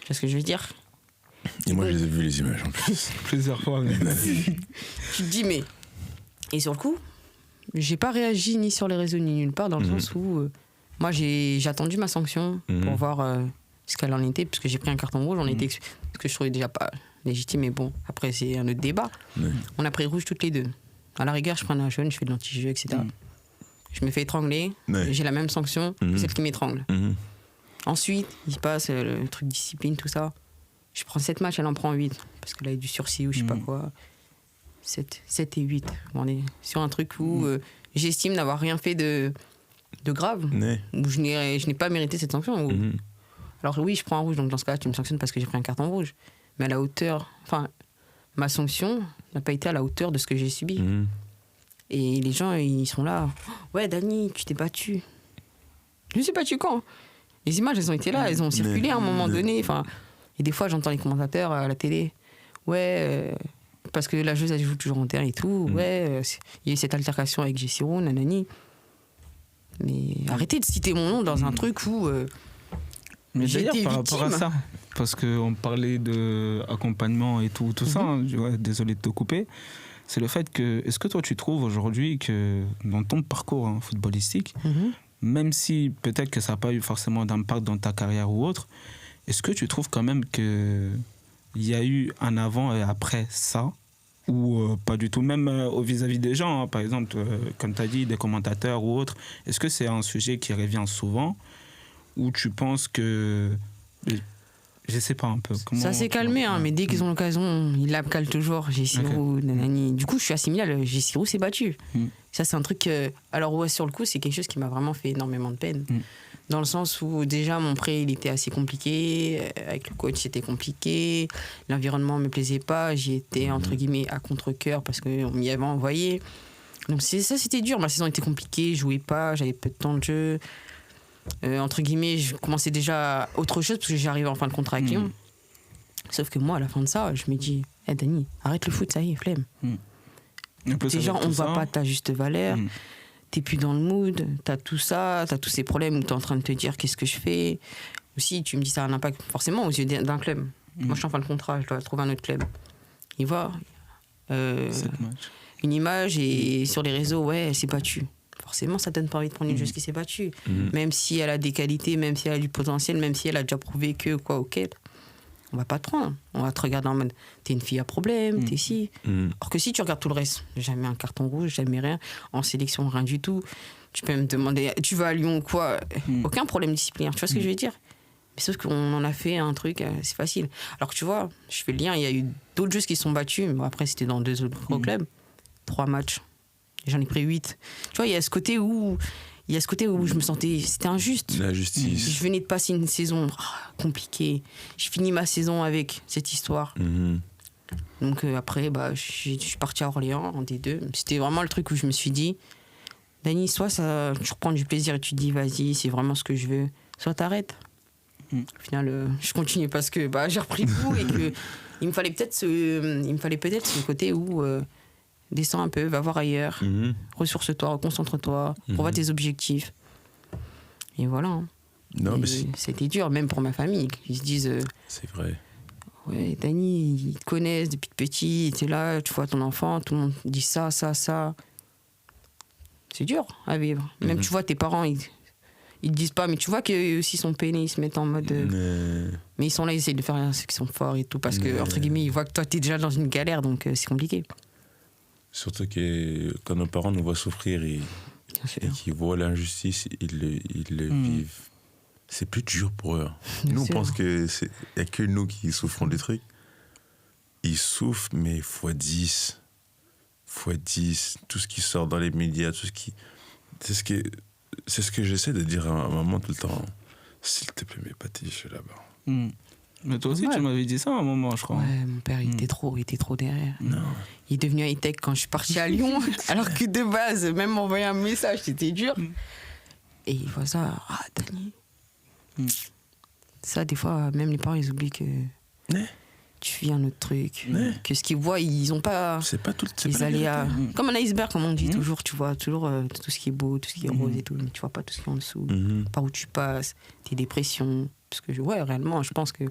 Speaker 3: Tu vois ce que je veux dire?
Speaker 1: Et moi, je les ai vues, les images, en plus.
Speaker 2: Plusieurs fois.
Speaker 3: Tu te dis, mais... Et sur le coup, j'ai pas réagi ni sur les réseaux ni nulle part, dans le sens où... moi, j'ai attendu ma sanction pour voir ce qu'elle en était, parce que j'ai pris un carton rouge, ce que je trouvais déjà pas légitime, mais bon, après, c'est un autre débat. On a pris rouge toutes les deux. À la rigueur, je prends un jaune, je fais de l'anti-jeu, etc. Je me fais étrangler, j'ai la même sanction que celle qui m'étrangle. Ensuite, il se passe le truc discipline, tout ça. Je prends 7 matchs, elle en prend 8. Parce que là, il y a du sursis ou je sais pas quoi. 7 et 8. On est sur un truc où j'estime n'avoir rien fait de grave. Où je n'ai pas mérité cette sanction. Alors oui, je prends un rouge, donc dans ce cas-là, tu me sanctionnes parce que j'ai pris un carton rouge. Mais à la hauteur... Enfin, ma sanction n'a pas été à la hauteur de ce que j'ai subi. Et les gens, ils sont là. Ouais, Dany, tu t'es battue. Je me suis battue quand? Les images, elles ont été là, elles ont circulé à un moment donné. Enfin, et des fois, j'entends les commentateurs à la télé. Ouais, parce que la joueuse, elle joue toujours en terre et tout. Ouais, il y a eu cette altercation avec Jessiro, nanani. Mais arrêtez de citer mon nom dans un truc où
Speaker 2: mais
Speaker 3: j'ai
Speaker 2: d'ailleurs,
Speaker 3: été
Speaker 2: par
Speaker 3: victime.
Speaker 2: rapport à ça, parce qu'on parlait d'accompagnement et tout ça, hein, désolé de te couper, c'est le fait que, est-ce que toi tu trouves aujourd'hui que dans ton parcours footballistique, même si peut-être que ça n'a pas eu forcément d'impact dans ta carrière ou autre, est-ce que tu trouves quand même qu'il y a eu un avant et après ça, ou pas du tout, même vis-à-vis des gens, par exemple, comme tu as dit, des commentateurs ou autres, est-ce que c'est un sujet qui revient souvent, ou tu penses que... Je sais pas un peu. Comment
Speaker 3: ça s'est calmé, mais dès qu'ils ont l'occasion, ils la calent toujours. Jessiro, nanani. Du coup, je suis assimilée à Jessiro s'est battu. Ça, c'est un truc. Alors, ouais, sur le coup, c'est quelque chose qui m'a vraiment fait énormément de peine. Dans le sens où, déjà, mon prêt, il était assez compliqué. Avec le coach, c'était compliqué. L'environnement me plaisait pas. J'y étais, entre guillemets, à contre-cœur parce qu'on m'y avait envoyé. Donc, ça, c'était dur. Ma saison était compliquée. Je jouais pas. J'avais peu de temps de jeu. Entre guillemets, je commençais déjà autre chose parce que j'arrivais en fin de contrat avec Lyon. Sauf que moi, à la fin de ça, je me dis, hey, Dany, arrête le foot, ça y est, flemme. Déjà, on ne voit pas ta juste valeur. T'es plus dans le mood. T'as tout ça, t'as tous ces problèmes où t'es en train de te dire qu'est-ce que je fais. Aussi, tu me dis ça a un impact forcément aux yeux d'un club. Moi, je suis en fin de contrat, je dois trouver un autre club. Il voit une image et sur les réseaux, ouais, elle s'est battue. forcément, ça donne pas envie de prendre une joueuse qui s'est battue. Même si elle a des qualités, même si elle a du potentiel, même si elle a déjà prouvé que, quoi, ok, on va pas te prendre. On va te regarder en mode, t'es une fille à problème, t'es si. Alors que si tu regardes tout le reste, jamais un carton rouge, jamais rien, en sélection, rien du tout. Tu peux me demander, tu vas à Lyon ou quoi, aucun problème disciplinaire, tu vois ce que je veux dire? Mais sauf qu'on en a fait un truc, c'est facile. Alors que tu vois, je fais le lien, il y a eu d'autres joueuses qui se sont battues, mais bon, après c'était dans 2 autres clubs, 3 matchs, j'en ai pris 8. Tu vois, il y a ce côté où je me sentais, c'était injuste.
Speaker 1: La justice.
Speaker 3: Je venais de passer une saison compliquée. Je finis ma saison avec cette histoire. Donc après, je suis partie à Orléans en D2. C'était vraiment le truc où je me suis dit, Dany, soit ça, tu reprends du plaisir et tu te dis, vas-y, c'est vraiment ce que je veux, soit t'arrêtes. Au final, je continue parce que j'ai repris le coup et que il me fallait peut-être ce côté où descends un peu, va voir ailleurs, ressource-toi, concentre-toi, revois tes objectifs. Et voilà. Hein.
Speaker 1: Non,
Speaker 3: et
Speaker 1: mais
Speaker 3: c'était dur, même pour ma famille. Ils se disent
Speaker 1: c'est vrai.
Speaker 3: Ouais, Dany, ils te connaissent depuis petit, t'es là, tu vois ton enfant, tout le monde dit ça, ça, ça. C'est dur à vivre. Même tu vois tes parents, ils te disent pas, mais tu vois qu'eux aussi sont peinés, ils se mettent en mode. Mais ils sont là, ils essayent de faire ce qu'ils sont forts et tout, parce que, entre guillemets, ils voient que toi, t'es déjà dans une galère, donc c'est compliqué.
Speaker 1: Surtout que quand nos parents nous voient souffrir et qu'ils voient l'injustice, ils le vivent. C'est plus dur pour eux. Nous, on pense qu'il n'y a que nous qui souffrons des trucs. Ils souffrent, mais x10. x10. Tout ce qui sort dans les médias, tout ce qui. C'est ce que j'essaie de dire à maman tout le temps. S'il te plaît, mets pas tes cheveux là-bas.
Speaker 2: Mais toi aussi, tu m'avais dit ça à un moment, je crois.
Speaker 3: Ouais, mon père, il était trop derrière.
Speaker 1: Non.
Speaker 3: Il est devenu high-tech quand je suis partie à Lyon, alors que de base, même m'envoyer un message, c'était dur. Et il voit ça, Dany. Ça, des fois, même les parents, ils oublient que tu vis un autre truc. Que ce qu'ils voient, ils ont pas.
Speaker 1: C'est pas tout.
Speaker 3: Les aléas. Comme un iceberg, comme on dit toujours, tu vois toujours tout ce qui est beau, tout ce qui est rose et tout, mais tu vois pas tout ce qui est en dessous. Par où tu passes, tes dépressions. Parce que, réellement, je pense que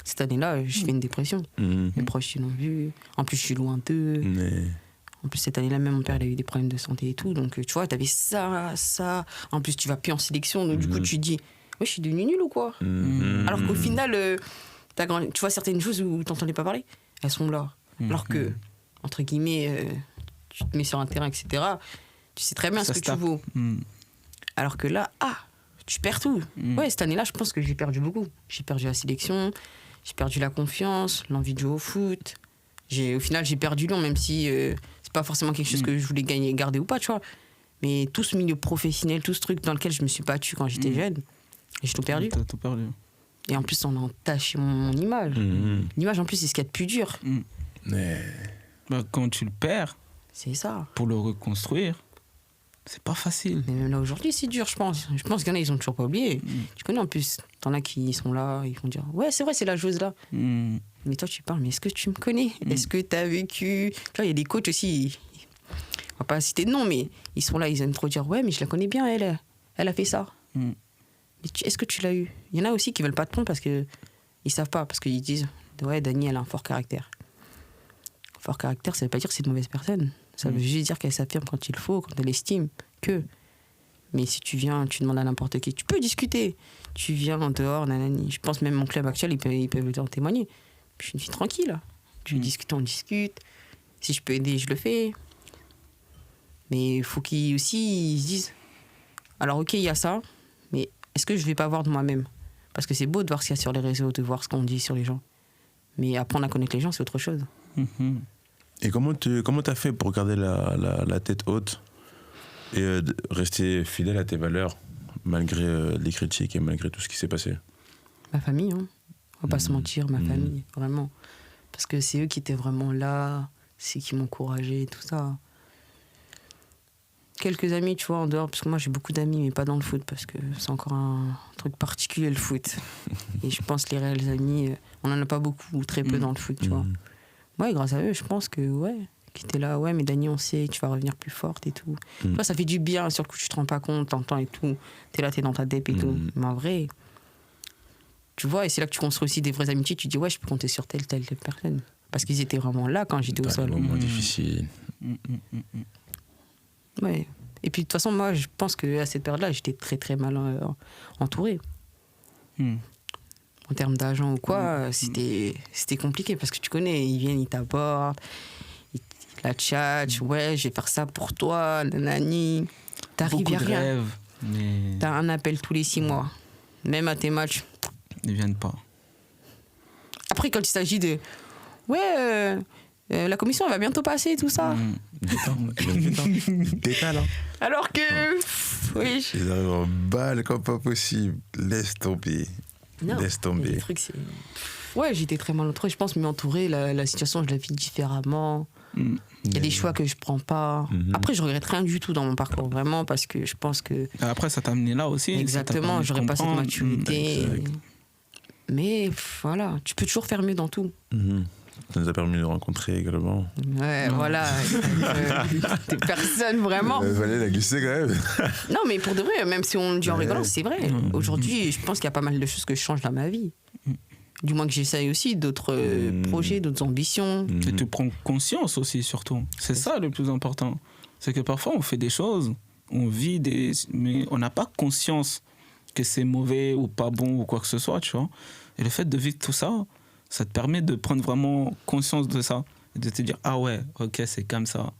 Speaker 3: cette année-là, je fais une dépression. Mes proches, ils l'ont vu. En plus, je suis loin d'eux. En plus, cette année-là, même mon père, il a eu des problèmes de santé et tout. Donc, tu vois, t'avais ça. En plus, tu vas plus en sélection. Donc, du coup, tu te dis, je suis devenue nulle ou quoi Alors qu'au final, tu vois certaines choses où t'entendais pas parler, elles sont là. Alors que, entre guillemets, tu te mets sur un terrain, etc., tu sais très bien ce que tu vaux. Alors que là, tu perds tout. Ouais, cette année-là, je pense que j'ai perdu beaucoup. J'ai perdu la sélection, j'ai perdu la confiance, l'envie de jouer au foot. Au final, j'ai perdu Lyon, même si c'est pas forcément quelque chose que je voulais garder ou pas, tu vois. Mais tout ce milieu professionnel, tout ce truc dans lequel je me suis battue quand j'étais jeune, j'ai tout perdu.
Speaker 2: T'as tout perdu.
Speaker 3: Et en plus, on a entaché mon image. L'image, en plus, c'est ce qu'il y a de plus dur.
Speaker 2: Quand tu le perds,
Speaker 3: c'est ça.
Speaker 2: Pour le reconstruire, c'est pas facile.
Speaker 3: Mais même là, aujourd'hui, c'est dur, je pense. Je pense qu'il y en a, ils ont toujours pas oublié. Tu connais, en plus, t'en as qui sont là, ils vont dire « Ouais, c'est vrai, c'est la joueuse là. Mais toi, tu parles, mais est-ce que tu me connais? Est-ce que t'as vécu... Tu vois, il y a des coachs aussi, on va pas citer de nom, mais ils sont là, ils aiment trop dire « Ouais, mais je la connais bien, elle a fait ça. Mais est-ce que tu l'as eu? Il y en a aussi qui veulent pas te prendre parce qu'ils savent pas, parce qu'ils disent « Ouais, Dany, elle a un fort caractère. » Fort caractère, ça veut pas dire que c'est une mauvaise personne. Ça veut juste dire qu'elle s'affirme quand il faut, quand elle estime que. Mais si tu viens, tu demandes à n'importe qui, tu peux discuter. Tu viens en dehors, nanani. Je pense même mon club actuel, ils peuvent en témoigner. Je suis une fille tranquille. Tu discutes, on discute. Si je peux aider, je le fais. Mais il faut qu'ils aussi ils se disent, alors ok, il y a ça, mais est-ce que je vais pas voir de moi-même? Parce que c'est beau de voir ce qu'il y a sur les réseaux, de voir ce qu'on dit sur les gens. Mais apprendre à connaître les gens, c'est autre chose.
Speaker 1: Et comment t'as fait pour garder la tête haute et rester fidèle à tes valeurs malgré les critiques et malgré tout ce qui s'est passé?
Speaker 3: Ma famille, hein. On va pas se mentir, ma famille, vraiment. Parce que c'est eux qui étaient vraiment là, c'est eux qui m'encourageaient, tout ça. Quelques amis, tu vois, en dehors, parce que moi j'ai beaucoup d'amis, mais pas dans le foot, parce que c'est encore un truc particulier le foot. Et je pense que les réels amis, on en a pas beaucoup, ou très peu dans le foot, tu vois. Ouais, grâce à eux, je pense que, qui étaient là, mais Dany, on sait, tu vas revenir plus forte et tout. Tu vois, ça fait du bien, sur le coup, tu te rends pas compte, t'entends et tout. T'es là, t'es dans ta dep et tout. Mais en vrai, tu vois, et c'est là que tu construis aussi des vraies amitiés, tu dis, je peux compter sur telle personne. Parce qu'ils étaient vraiment là quand j'étais au sol.
Speaker 1: Dans le moment difficile.
Speaker 3: Ouais. Et puis de toute façon, moi, je pense qu'à cette période-là, j'étais très très mal entourée. En termes d'agents ou quoi, c'était compliqué parce que tu connais, ils viennent, ils t'abordent, ils la tchatchent, ouais, je vais faire ça pour toi, nanani. T'arrives, y a rien.
Speaker 2: Rêves, mais
Speaker 3: T'as un appel tous les 6 mois. Même à tes matchs.
Speaker 2: ils viennent pas.
Speaker 3: Après, quand il s'agit de. Ouais, la commission, elle va bientôt passer, tout ça.
Speaker 1: Décale, hein.
Speaker 3: Alors que. Oui.
Speaker 1: Ils arrivent en balle comme pas possible. Laisse tomber.
Speaker 3: Non.
Speaker 1: Laisse tomber.
Speaker 3: Les trucs, c'est. Ouais, j'étais très mal entourée. Je pense m'entourer, la situation, je la vis différemment. Il y a des choix que je prends pas. Après, je regrette rien du tout dans mon parcours, vraiment, parce que je pense que.
Speaker 2: Après, ça t'a amené là aussi.
Speaker 3: Exactement, j'aurais pas cette maturité. Mais voilà, tu peux toujours faire mieux dans tout.
Speaker 1: Ça nous a permis de rencontrer également.
Speaker 3: Ouais, voilà. Des personnes vraiment.
Speaker 1: Il fallait la glisser quand même.
Speaker 3: Non, mais pour de vrai, même si on le dit en rigolant, c'est vrai. Aujourd'hui, je pense qu'il y a pas mal de choses que je change dans ma vie. Du moins que j'essaye aussi d'autres projets, d'autres ambitions.
Speaker 2: Et tu prends conscience aussi, surtout. C'est ça le plus important. C'est que parfois, on fait des choses, on vit mais on n'a pas conscience que c'est mauvais ou pas bon ou quoi que ce soit, tu vois. Et le fait de vivre tout ça, ça te permet de prendre vraiment conscience de ça. Et de te dire, ah ouais, ok, c'est comme ça.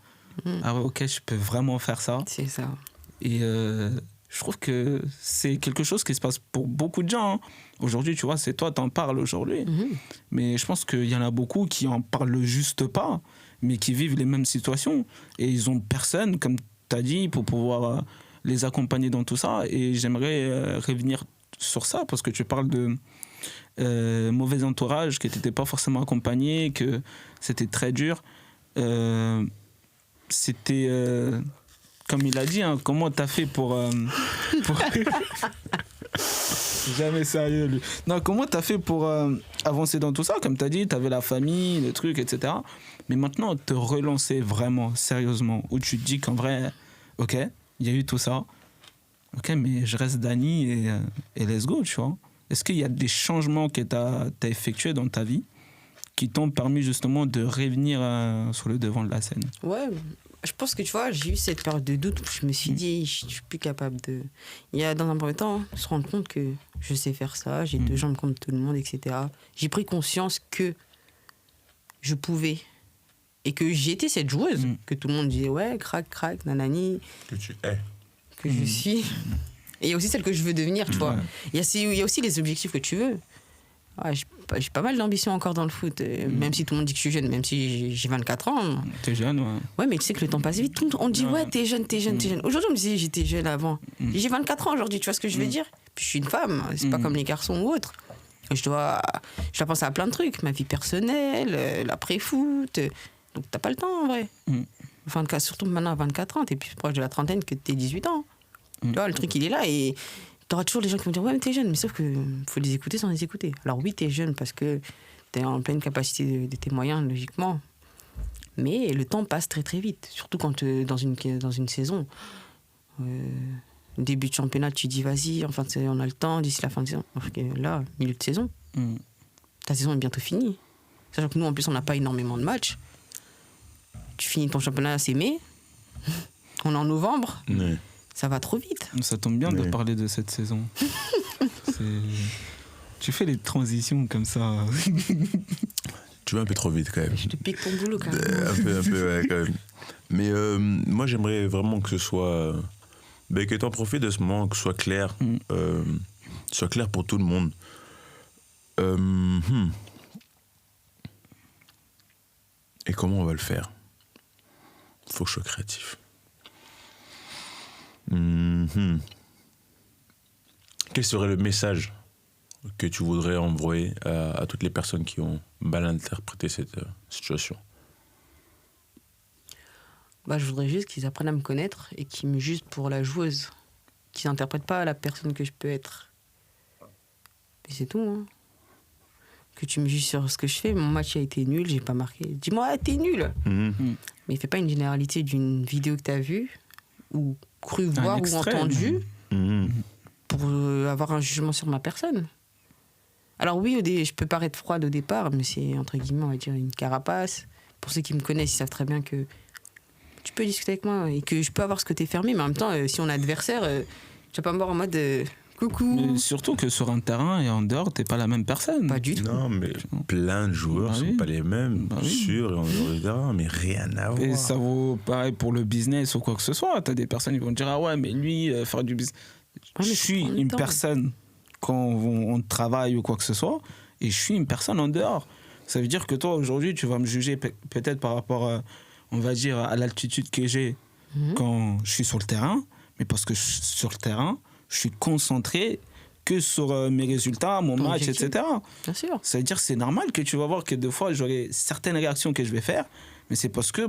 Speaker 2: Ah ouais, ok, je peux vraiment faire ça.
Speaker 3: C'est ça.
Speaker 2: Et je trouve que c'est quelque chose qui se passe pour beaucoup de gens. Aujourd'hui, tu vois, c'est toi, t'en parles aujourd'hui. Mais je pense qu'il y en a beaucoup qui en parlent juste pas, mais qui vivent les mêmes situations. Et ils ont personne, comme tu as dit, pour pouvoir les accompagner dans tout ça. Et j'aimerais revenir sur ça, parce que tu parles de mauvais entourage, que tu n'étais pas forcément accompagné, que c'était très dur. C'était... comme il a dit, hein, comment t'as fait pour... Jamais sérieux, lui. Non, comment t'as fait pour avancer dans tout ça? Comme t'as dit, t'avais la famille, le truc, etc. Mais maintenant, te relancer vraiment, sérieusement, où tu te dis qu'en vrai, ok, il y a eu tout ça, ok, mais je reste Dany et let's go, tu vois. Est-ce qu'il y a des changements que t'as effectués dans ta vie qui t'ont permis justement de revenir sur le devant de la scène?
Speaker 3: Ouais, je pense que tu vois, j'ai eu cette période de doute où je me suis dit, je suis plus capable de. Il y a dans un premier temps, se rendre compte que je sais faire ça, j'ai 2 jambes comme tout le monde, etc. J'ai pris conscience que je pouvais et que j'étais cette joueuse, que tout le monde disait, ouais, crac, nanani.
Speaker 1: Que tu es.
Speaker 3: Que je suis. Et il y a aussi celle que je veux devenir, tu vois. Il y a aussi les objectifs que tu veux. Ouais, j'ai pas mal d'ambition encore dans le foot, même si tout le monde dit que je suis jeune, même si j'ai 24 ans.
Speaker 2: T'es jeune, ouais.
Speaker 3: Ouais, mais tu sais que le temps passe vite. On dit, ouais, t'es jeune. Aujourd'hui, on me disait, j'étais jeune avant. J'ai 24 ans aujourd'hui, tu vois ce que je veux dire? Puis je suis une femme, c'est pas comme les garçons ou autres. Je dois penser à plein de trucs, ma vie personnelle, l'après-foot. Donc t'as pas le temps en vrai. Surtout maintenant à 24 ans, t'es plus proche de la trentaine que tes 18 ans. Tu vois, le truc il est là et t'auras toujours des gens qui vont dire ouais mais t'es jeune, mais sauf que faut les écouter sans les écouter. Alors oui t'es jeune parce que t'es en pleine capacité de tes moyens logiquement, mais le temps passe très très vite, surtout quand dans une saison. Début de championnat tu dis vas-y, enfin on a le temps d'ici la fin de saison. Là milieu de saison, ta saison est bientôt finie. Sachant que nous en plus on n'a pas énormément de matchs. Tu finis ton championnat c'est mai, on est en novembre. Ça va trop vite.
Speaker 2: Ça tombe bien de parler de cette saison. Tu fais les transitions comme ça.
Speaker 1: Tu vas un peu trop vite quand même.
Speaker 3: Je te pique ton boulot quand même.
Speaker 1: Un peu, ouais, quand même. Mais moi, j'aimerais vraiment que ce soit... que tu en profites de ce moment, que ce soit clair. Soit clair pour tout le monde. Et comment on va le faire? Il faut que je sois créatif. Quel serait le message que tu voudrais envoyer à toutes les personnes qui ont mal interprété cette situation?
Speaker 3: Je voudrais juste qu'ils apprennent à me connaître et qu'ils me jugent pour la joueuse, qu'ils n'interprètent pas la personne que je peux être. Et c'est tout. Hein. Que tu me juges sur ce que je fais. Mon match a été nul, j'ai pas marqué. Dis-moi, t'es nul. Mais fais pas une généralité d'une vidéo que t'as vue ou cru voir ou entendu pour avoir un jugement sur ma personne. Alors oui, je peux paraître froide au départ, mais c'est entre guillemets, on va dire, une carapace. Pour ceux qui me connaissent, ils savent très bien que tu peux discuter avec moi et que je peux avoir ce côté fermé, mais en même temps, si on est adversaire, tu vas pas me voir en mode coucou.
Speaker 2: Mais surtout que sur un terrain et en dehors, t'es pas la même personne.
Speaker 3: Pas du tout.
Speaker 1: Non, mais plein de joueurs
Speaker 2: Bah
Speaker 1: sont
Speaker 2: oui.
Speaker 1: pas les mêmes,
Speaker 2: Bah oui.
Speaker 1: sur et en dehors du terrain, mais rien à voir.
Speaker 2: Et ça vaut pareil pour le business ou quoi que ce soit. T'as des personnes qui vont te dire, ah ouais, mais lui, faire du business.
Speaker 3: Ouais, mais
Speaker 2: Je
Speaker 3: faut
Speaker 2: suis
Speaker 3: prendre le
Speaker 2: une
Speaker 3: temps.
Speaker 2: personne quand on travaille ou quoi que ce soit, et je suis une personne en dehors. Ça veut dire que toi, aujourd'hui, tu vas me juger peut-être par rapport, on va dire, à l'altitude que j'ai quand je suis sur le terrain, mais parce que sur le terrain, je suis concentré que sur mes résultats, mon
Speaker 3: Ton
Speaker 2: match,
Speaker 3: objectif.
Speaker 2: etc.
Speaker 3: Bien sûr.
Speaker 2: Ça veut dire que c'est normal que tu vas voir que des fois, j'aurai certaines réactions que je vais faire, mais c'est parce que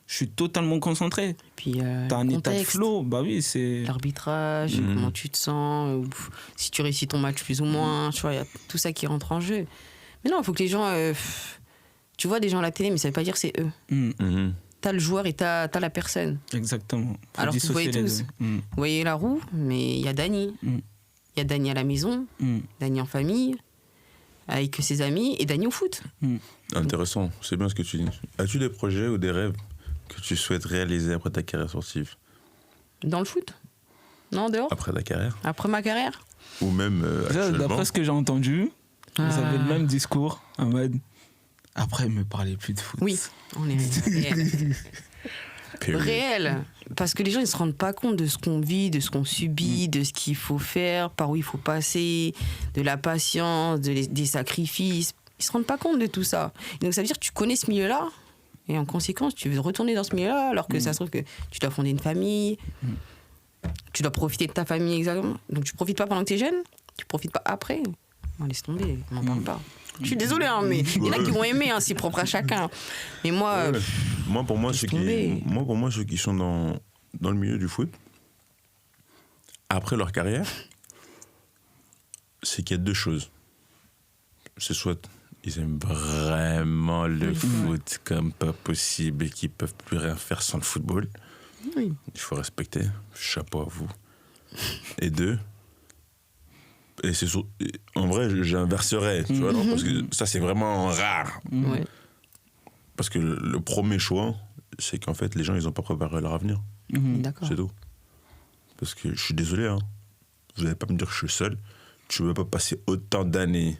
Speaker 2: je suis totalement concentré.
Speaker 3: Puis
Speaker 2: T'as un
Speaker 3: le
Speaker 2: état de
Speaker 3: contexte,
Speaker 2: flow, bah oui, c'est...
Speaker 3: l'arbitrage, comment tu te sens, si tu réussis ton match plus ou moins, tu vois, il y a tout ça qui rentre en jeu. Mais non, il faut que les gens... tu vois des gens à la télé, mais ça veut pas dire que c'est eux.
Speaker 1: Mhm.
Speaker 3: T'as le joueur et t'as la personne.
Speaker 2: Exactement. Faut
Speaker 3: Alors que vous
Speaker 2: dissocier
Speaker 3: voyez
Speaker 2: les
Speaker 3: tous.
Speaker 2: deux.
Speaker 3: Vous voyez la roue, mais il y a Dany. Il y a Dany à la maison, Dany en famille, avec ses amis, et Dany au foot.
Speaker 1: Intéressant, c'est bien ce que tu dis. As-tu des projets ou des rêves que tu souhaites réaliser après ta carrière sportive?
Speaker 3: Dans le foot. Non, dehors.
Speaker 1: Après ta carrière?
Speaker 3: Après ma carrière.
Speaker 1: Ou même actuellement?
Speaker 2: D'après ce que j'ai entendu, vous avez le
Speaker 3: Ah.
Speaker 2: même discours en mode après, me parlez plus de foot.
Speaker 3: Oui, on est réel.
Speaker 1: Period.
Speaker 3: Réel. Parce que les gens, ils se rendent pas compte de ce qu'on vit, de ce qu'on subit, de ce qu'il faut faire, par où il faut passer, de la patience, des sacrifices. Ils se rendent pas compte de tout ça. Et donc ça veut dire que tu connais ce milieu-là, et en conséquence, tu veux retourner dans ce milieu-là, alors que ça se trouve que tu dois fonder une famille, tu dois profiter de ta famille exactement. Donc tu profites pas pendant que tu es jeune, tu profites pas après. On laisse tomber, on n'en parle pas. Je suis désolée, hein, mais il y en a qui vont aimer, hein, c'est propre à chacun. Mais moi,
Speaker 1: Ouais. Moi, pour moi, ceux
Speaker 3: tomber.
Speaker 1: qui sont dans le milieu du foot, après leur carrière, c'est qu'il y a deux choses. C'est soit ils aiment vraiment le foot comme pas possible et qu'ils peuvent plus rien faire sans le football.
Speaker 3: oui.
Speaker 1: Il faut respecter. Chapeau à vous. Et deux, et en vrai, j'inverserais, tu vois, non, parce que ça, c'est vraiment rare.
Speaker 3: Ouais.
Speaker 1: Parce que le premier choix, c'est qu'en fait, les gens, ils n'ont pas préparé leur avenir.
Speaker 3: D'accord.
Speaker 1: C'est tout. Parce que je suis désolé, hein. Vous n'allez pas me dire que je suis seul. Tu ne veux pas passer autant d'années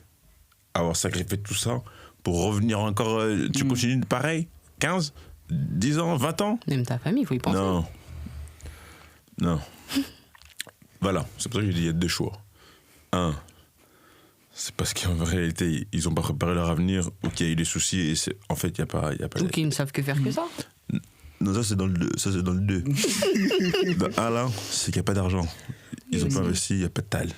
Speaker 1: à avoir sacrifié tout ça pour revenir encore. Tu continues pareil 15, 10 ans, 20 ans?
Speaker 3: Même ta famille, il faut y penser.
Speaker 1: Non. Non. Voilà, c'est pour ça que j'ai dit il y a deux choix. Un, c'est parce qu'en réalité, ils n'ont pas préparé leur avenir ou qu'il y a eu des soucis et en fait, il n'y a pas.
Speaker 3: Ou qui ne savent que faire que ça.
Speaker 1: Non, ça c'est dans le 2. Ça c'est dans le 2. Dans le 1 là, c'est qu'il n'y a pas d'argent. Ils n'ont pas investi, il n'y a pas de tal.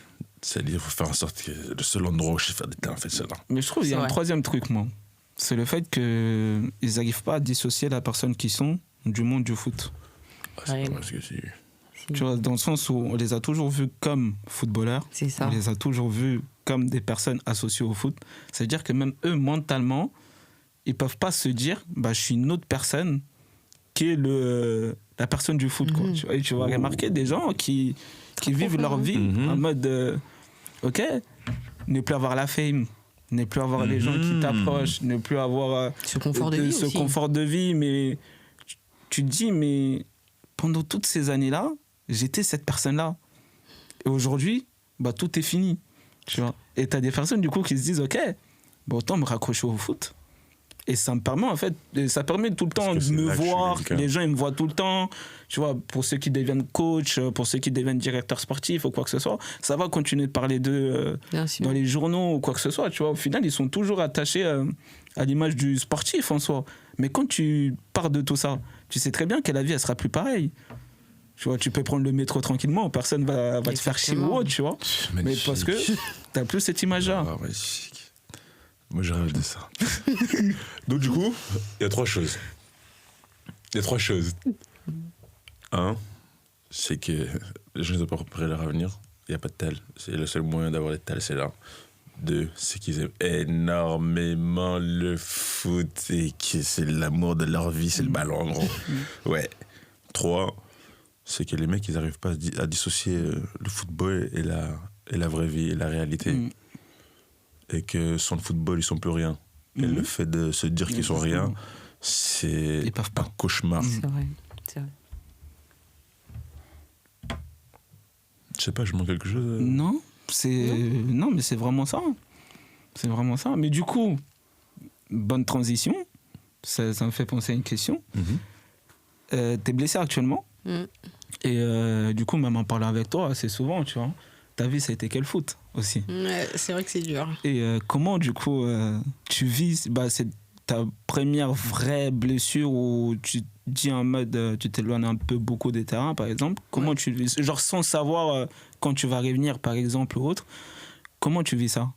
Speaker 1: C'est-à-dire, il faut faire en sorte que le seul endroit où je sais faire des tas, en fait, c'est là.
Speaker 2: Mais je trouve qu'il y a
Speaker 3: C'est
Speaker 2: un
Speaker 3: vrai.
Speaker 2: troisième truc, moi. C'est le fait qu'ils n'arrivent pas à dissocier la personne qu'ils sont du monde du foot.
Speaker 1: C'est
Speaker 3: Ouais.
Speaker 1: pas parce que c'est.
Speaker 2: Tu vois, dans le sens où on les a toujours vus comme footballeurs,
Speaker 3: C'est ça.
Speaker 2: on les a toujours vus comme des personnes associées au foot. C'est-à-dire que même eux, mentalement, ils peuvent pas se dire, je suis une autre personne qui est la personne du foot. Quoi. Tu vois, et tu vas remarquer des gens qui vivent leur vie en mode, ok, ne plus avoir la fame, ne plus avoir les gens qui t'approchent, ne plus avoir
Speaker 3: Ce confort de vie
Speaker 2: ce
Speaker 3: aussi.
Speaker 2: confort de vie, mais tu te dis, mais pendant toutes ces années-là, j'étais cette personne-là. Et aujourd'hui, tout est fini. Tu vois. Et t'as des personnes du coup qui se disent, ok, autant me raccrocher au foot. Et ça me permet en fait, ça permet tout le temps
Speaker 1: que
Speaker 2: de
Speaker 1: c'est
Speaker 2: me
Speaker 1: là que je suis
Speaker 2: voir,
Speaker 1: délicat.
Speaker 2: les gens ils me voient tout le temps, tu vois, pour ceux qui deviennent coach, pour ceux qui deviennent directeur sportif ou quoi que ce soit, ça va continuer de parler d'eux
Speaker 3: Bien sûr.
Speaker 2: dans les journaux ou quoi que ce soit, tu vois, au final ils sont toujours attachés à l'image du sportif en soi. Mais quand tu pars de tout ça, tu sais très bien que la vie elle sera plus pareille. Tu vois, tu peux prendre le métro tranquillement, personne va te faire chier ou autre, tu vois. Mais parce que t'as plus cette image-là.
Speaker 1: Ah, magnifique. Moi, je rêve de ça. Donc, du coup, il y a trois choses. Un, c'est que les gens n'ont pas préparé leur avenir. Il n'y a pas de tel. C'est le seul moyen d'avoir des tels, c'est là. Deux, c'est qu'ils aiment énormément le foot et que c'est l'amour de leur vie, c'est le ballon, en gros. Ouais. Trois, c'est que les mecs, ils n'arrivent pas à dissocier le football et la vraie vie et la réalité. Et que sans le football, ils sont plus rien. Et le fait de se dire qu'ils sont rien, c'est
Speaker 2: Ils peuvent pas.
Speaker 1: un cauchemar.
Speaker 3: C'est vrai. C'est vrai.
Speaker 1: Je sais pas, je manque quelque chose.
Speaker 2: Non, non, mais c'est vraiment ça. C'est vraiment ça. Mais du coup, bonne transition. Ça me fait penser à une question. T'es blessé actuellement. Et du coup, même en parlant avec toi assez souvent, tu vois, ta vie, ça a été quel foot aussi.
Speaker 3: Ouais, c'est vrai que c'est dur.
Speaker 2: Et comment, du coup, tu vis, c'est ta première vraie blessure où tu te dis en mode, tu t'éloignes un peu beaucoup des terrains, par exemple. Comment tu vis, genre sans savoir quand tu vas revenir, par exemple, ou autre. Comment tu vis ça?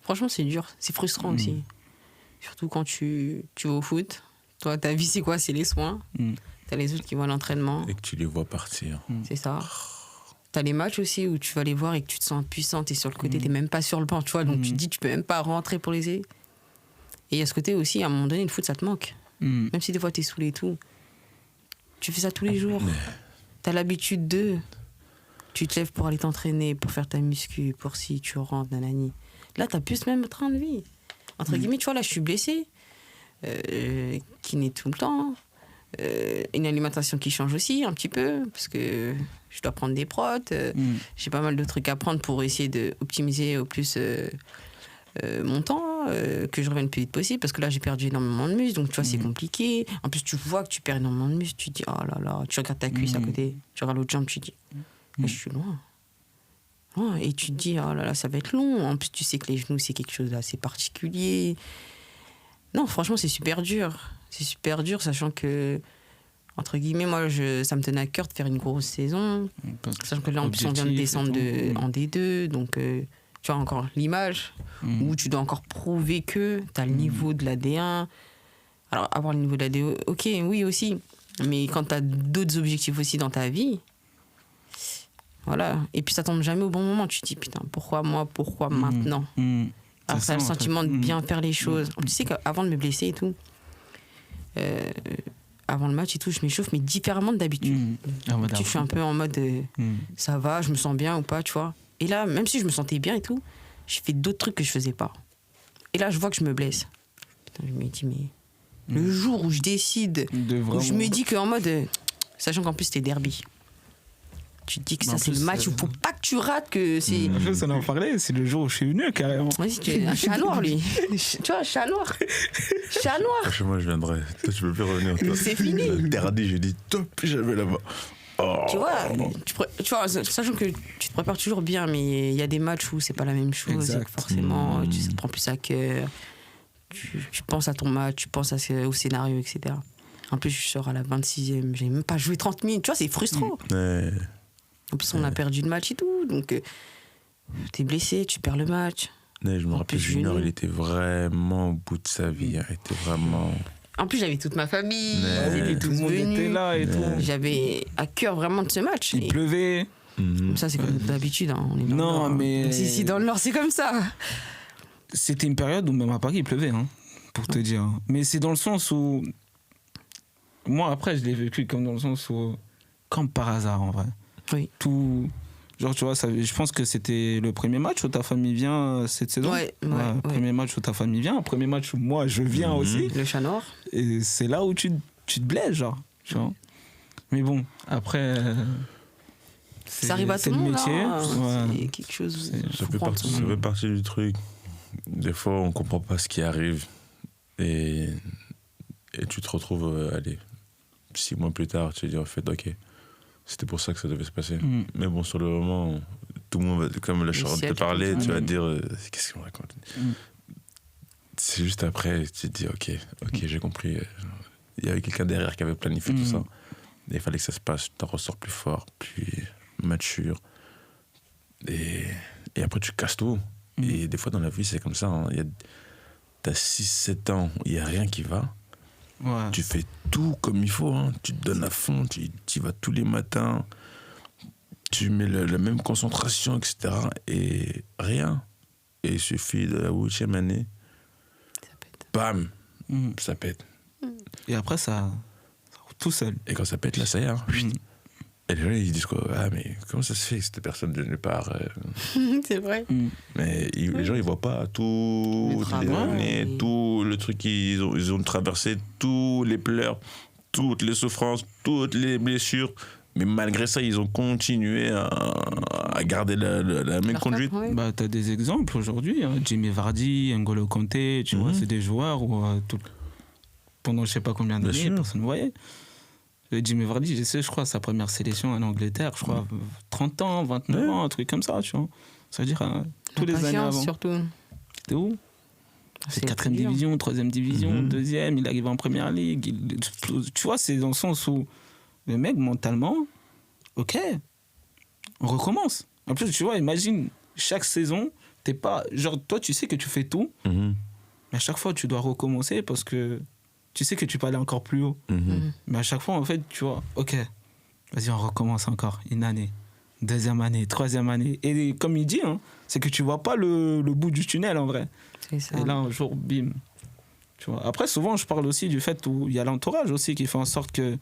Speaker 3: Franchement, c'est dur. C'est frustrant aussi. Surtout quand tu vas au foot. Toi, ta vie, c'est quoi? C'est les soins. T'as les autres qui vont à l'entraînement.
Speaker 1: Et que tu les vois partir.
Speaker 3: C'est ça. T'as les matchs aussi où tu vas les voir et que tu te sens impuissant. T'es sur le côté, t'es même pas sur le banc, tu vois. Donc tu te dis, tu peux même pas rentrer pour les aider. Et il y a ce côté aussi, à un moment donné, le foot, ça te manque. Même si des fois, t'es saoulé et tout. Tu fais ça tous les jours. T'as l'habitude de... Tu te lèves pour aller t'entraîner, pour faire ta muscu, pour si tu rentres, nanani. Là, t'as plus ce même train de vie. Entre guillemets, tu vois, là, je suis blessée. Kiné tout le temps. Une alimentation qui change aussi un petit peu, parce que je dois prendre des protes. J'ai pas mal de trucs à prendre pour essayer d'optimiser au plus mon temps, que je revienne le plus vite possible, parce que là, j'ai perdu énormément de muscles, donc tu vois, c'est compliqué. En plus, tu vois que tu perds énormément de muscles, tu te dis, oh là là, tu regardes ta cuisse à côté, tu regardes l'autre jambe, tu te dis, je suis loin. Et tu te dis, oh là là, ça va être long. En plus, tu sais que les genoux, c'est quelque chose d'assez particulier. Non, franchement, c'est super dur. C'est super dur, sachant que, entre guillemets, moi, ça me tenait à cœur de faire une grosse saison. Sachant que là, en plus, on vient de descendre en D2. Donc, tu vois, encore l'image, où tu dois encore prouver que tu as le niveau de la D1. Alors, avoir le niveau de la D2, ok, oui, aussi. Mais quand tu as d'autres objectifs aussi dans ta vie, voilà. Et puis, ça tombe jamais au bon moment. Tu te dis, putain, pourquoi moi, pourquoi maintenant? Alors, ça a le sentiment de bien faire les choses. Tu sais qu'avant de me blesser et tout, avant le match et tout, je m'échauffe, mais différemment de d'habitude. Je suis un peu en mode ça va, je me sens bien ou pas, tu vois. Et là, même si je me sentais bien et tout, je fais d'autres trucs que je faisais pas. Et là, je vois que je me blesse. Putain, je me dis, mais le jour où je décide, où je me dis qu'en mode, sachant qu'en plus c'était derby. Tu te dis que ça, c'est le match où il faut pas que tu rates, que c'est...
Speaker 2: En plus, on en parlait, c'est le jour où je suis venu, carrément.
Speaker 3: Vas-y, tu es un chat noir, lui. Tu vois, chat noir. Chat noir.
Speaker 1: Chez moi, je viendrai. Toi, tu peux plus revenir. Toi.
Speaker 3: C'est fini.
Speaker 1: Interdit, j'ai dit, toi, plus jamais là-bas. Oh.
Speaker 3: Tu vois, sachant que tu te prépares toujours bien, mais il y a des matchs où c'est pas la même chose.
Speaker 2: Exact.
Speaker 3: Forcément, ça te prend plus à cœur. Tu penses à ton match, tu penses au scénario, etc. En plus, je sors à la 26e, j'ai même pas joué 30 minutes. Tu vois, c'est frustrant.
Speaker 1: Ouais.
Speaker 3: En plus, on a perdu le match et tout, donc t'es blessé, tu perds le match.
Speaker 1: Ouais, je me rappelle, Junior, il était vraiment au bout de sa vie. Il était vraiment...
Speaker 3: En plus, j'avais toute ma famille,
Speaker 2: tout le monde était là et tout.
Speaker 3: J'avais à cœur vraiment de ce match.
Speaker 2: Il pleuvait.
Speaker 3: Ça, c'est comme d'habitude. Hein. On est dans
Speaker 2: non,
Speaker 3: le Nord,
Speaker 2: mais...
Speaker 3: Si, dans le Nord, c'est comme ça.
Speaker 2: C'était une période où même à Paris, il pleuvait, hein, pour te dire. Mais c'est dans le sens où... Moi, après, je l'ai vécu comme dans le sens où... Comme par hasard, en vrai.
Speaker 3: Oui.
Speaker 2: Tout... Genre, tu vois, je pense que c'était le premier match où ta famille vient cette saison.
Speaker 3: Ouais.
Speaker 2: Premier match où ta famille vient. Premier match où moi, je viens aussi.
Speaker 3: Le chat noir.
Speaker 2: Et c'est là où tu te blesses, genre. Tu vois. Mais bon, après...
Speaker 3: ça arrive à tout le monde,
Speaker 2: métier.
Speaker 3: C'est quelque chose...
Speaker 1: Ça fait partie du truc. Des fois, on comprend pas ce qui arrive. Et tu te retrouves, allez, 6 mois plus tard, tu te dis, en fait, ok, c'était pour ça que ça devait se passer. Mais bon, sur le moment, tout le monde va, comme la Charlotte te parlait, tu vas te dire, qu'est-ce qu'on raconte? C'est juste après, tu te dis, ok, j'ai compris. Il y avait quelqu'un derrière qui avait planifié tout ça. Et il fallait que ça se passe, tu t'en ressors plus fort, plus mature. Et après, tu casses tout. Et des fois, dans la vie, c'est comme ça. Hein. T'as 6-7 ans, il n'y a rien qui va.
Speaker 2: Ouais.
Speaker 1: Tu fais tout comme il faut. Hein. Tu te donnes à fond, tu y vas tous les matins. Tu mets la même concentration, etc. Et rien. Et il suffit de la 8e année.
Speaker 3: Ça pète.
Speaker 1: Bam, ça pète.
Speaker 2: Et après, ça roule tout seul.
Speaker 1: Et quand ça pète, là, ça y est. Hein. Et les gens, ils disent quoi? Ah, mais comment ça se fait que cette personne de nulle part
Speaker 3: C'est vrai.
Speaker 1: Mais les gens, ils voient pas tout les années, tout le truc qu'ils ont traversé, tous les pleurs, toutes les souffrances, toutes les blessures. Mais malgré ça, ils ont continué à garder la même
Speaker 3: Leur
Speaker 1: conduite.
Speaker 3: cap, ouais.
Speaker 2: Bah, t'as des exemples aujourd'hui, hein. Jimmy Vardy, N'Golo Kanté, tu vois, c'est des joueurs où pendant je sais pas combien
Speaker 1: Bien
Speaker 2: d'années,
Speaker 1: sûr.
Speaker 2: personne ne voyait. Jimmy Vardy, je crois, sa première sélection en Angleterre, je crois, 30 ans, 29 ans, un truc comme ça, tu vois. Ça veut dire, tous les années
Speaker 3: Patience,
Speaker 2: avant.
Speaker 3: surtout.
Speaker 2: C'était où? C'est
Speaker 3: C'est
Speaker 2: 4ème
Speaker 3: plus dur.
Speaker 2: division, 3ème division, 2ème, il arrive en première ligue. Tu vois, c'est dans le sens où le mec, mentalement, ok, on recommence. En plus, tu vois, imagine, chaque saison, t'es pas. Genre, toi, tu sais que tu fais tout,
Speaker 1: Mhm.
Speaker 2: mais à chaque fois, tu dois recommencer parce que tu sais que tu peux aller encore plus haut.
Speaker 1: Mhm.
Speaker 2: Mais à chaque fois, en fait, tu vois, ok, vas-y, on recommence encore une année, 2e année, 3e année. Et comme il dit, hein, c'est que tu vois pas le bout du tunnel en vrai.
Speaker 3: C'est ça.
Speaker 2: Et là, un jour, bim. Tu vois. Après, souvent, je parle aussi du fait où il y a l'entourage aussi qui fait en sorte que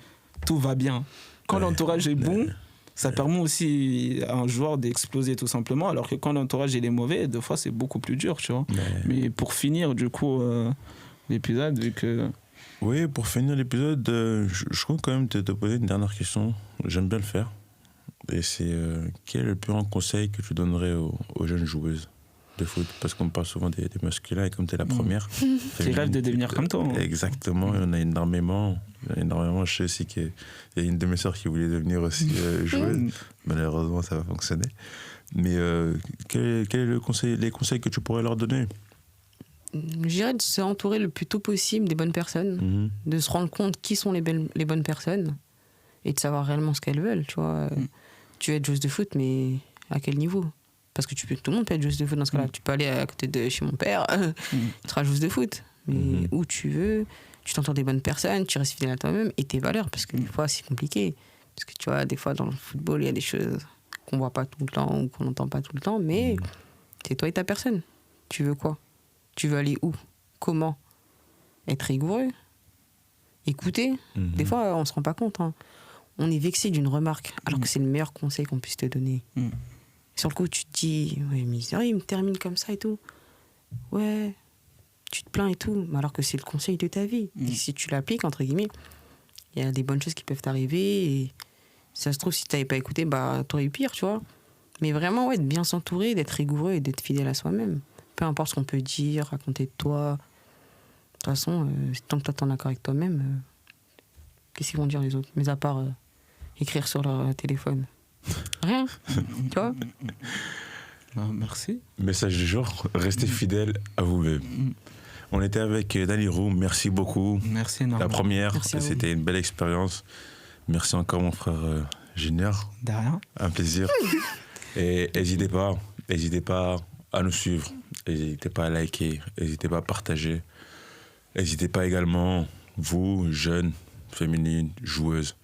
Speaker 2: tout va bien. Quand l'entourage est bon, ça permet aussi à un joueur d'exploser tout simplement. Alors que quand l'entourage il est mauvais, des fois, c'est beaucoup plus dur, tu vois. Mais pour finir, du coup, l'épisode, vu que.
Speaker 1: Oui, pour finir l'épisode, je compte quand même te poser une dernière question. J'aime bien le faire. Et c'est quel est le plus grand conseil que tu donnerais aux jeunes joueuses de foot? Parce qu'on parle souvent des masculins et comme tu es la première.
Speaker 2: Qui rêvent de devenir comme toi. Hein.
Speaker 1: Exactement, il y en a énormément. Énormément. Je sais aussi qu'il y a une de mes sœurs qui voulait devenir aussi joueuse. Malheureusement, ça va fonctionner. Mais quel est les conseils que tu pourrais leur donner?
Speaker 3: Je dirais de s'entourer le plus tôt possible des bonnes personnes, de se rendre compte qui sont les bonnes personnes et de savoir réellement ce qu'elles veulent. Tu vois. Tu veux être joueuse de foot, mais à quel niveau? Parce que tout le monde peut être joueuse de foot dans ce cas-là. Tu peux aller à côté de chez mon père, tu seras joueuse de foot. Mais où tu veux, tu t'entoures des bonnes personnes, tu restes fidèle à toi-même et tes valeurs. Parce que des fois, c'est compliqué. Parce que tu vois, des fois, dans le football, il y a des choses qu'on voit pas tout le temps ou qu'on n'entend pas tout le temps. Mais c'est toi et ta personne. Tu veux quoi? Tu veux aller où? Comment? Être rigoureux? Écouter? Des fois, on se rend pas compte. Hein. On est vexé d'une remarque, alors que c'est le meilleur conseil qu'on puisse te donner. Sur le coup, tu te dis, ouais, mais il me termine comme ça et tout. Ouais, tu te plains et tout, mais alors que c'est le conseil de ta vie. Et si tu l'appliques, entre guillemets, il y a des bonnes choses qui peuvent t'arriver. Et ça se trouve, si tu n'avais pas écouté, bah, t'aurais eu pire, tu vois. Mais vraiment, ouais, de bien s'entourer, d'être rigoureux et d'être fidèle à soi-même. Peu importe ce qu'on peut dire, raconter de toi. De toute façon, tant que toi t'en es d'accord avec toi-même, qu'est-ce qu'ils vont dire les autres? Mais à part écrire sur leur téléphone. Rien. Tu vois?
Speaker 2: Bah, merci.
Speaker 1: Message du jour, restez fidèles à vous-même. On était avec Dany Roux, merci beaucoup.
Speaker 2: Merci énormément.
Speaker 1: La première,
Speaker 3: Merci à vous.
Speaker 1: c'était une belle expérience. Merci encore mon frère Junior,
Speaker 2: De rien.
Speaker 1: un plaisir. Et n'hésitez pas à nous suivre, n'hésitez pas à liker, n'hésitez pas à partager. N'hésitez pas également, vous, jeunes, féminines, joueuses,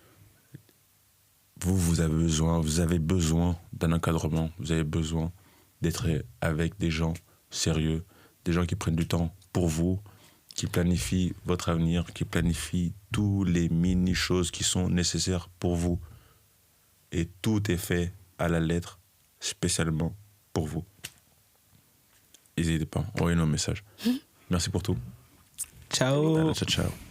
Speaker 1: vous avez besoin d'un encadrement, vous avez besoin d'être avec des gens sérieux, des gens qui prennent du temps pour vous, qui planifient votre avenir, qui planifient tous les mini-choses qui sont nécessaires pour vous. Et tout est fait à la lettre, spécialement pour vous. N'hésitez pas, envoyez-nous un message. Merci pour tout.
Speaker 2: Ciao.
Speaker 1: Ciao, ciao.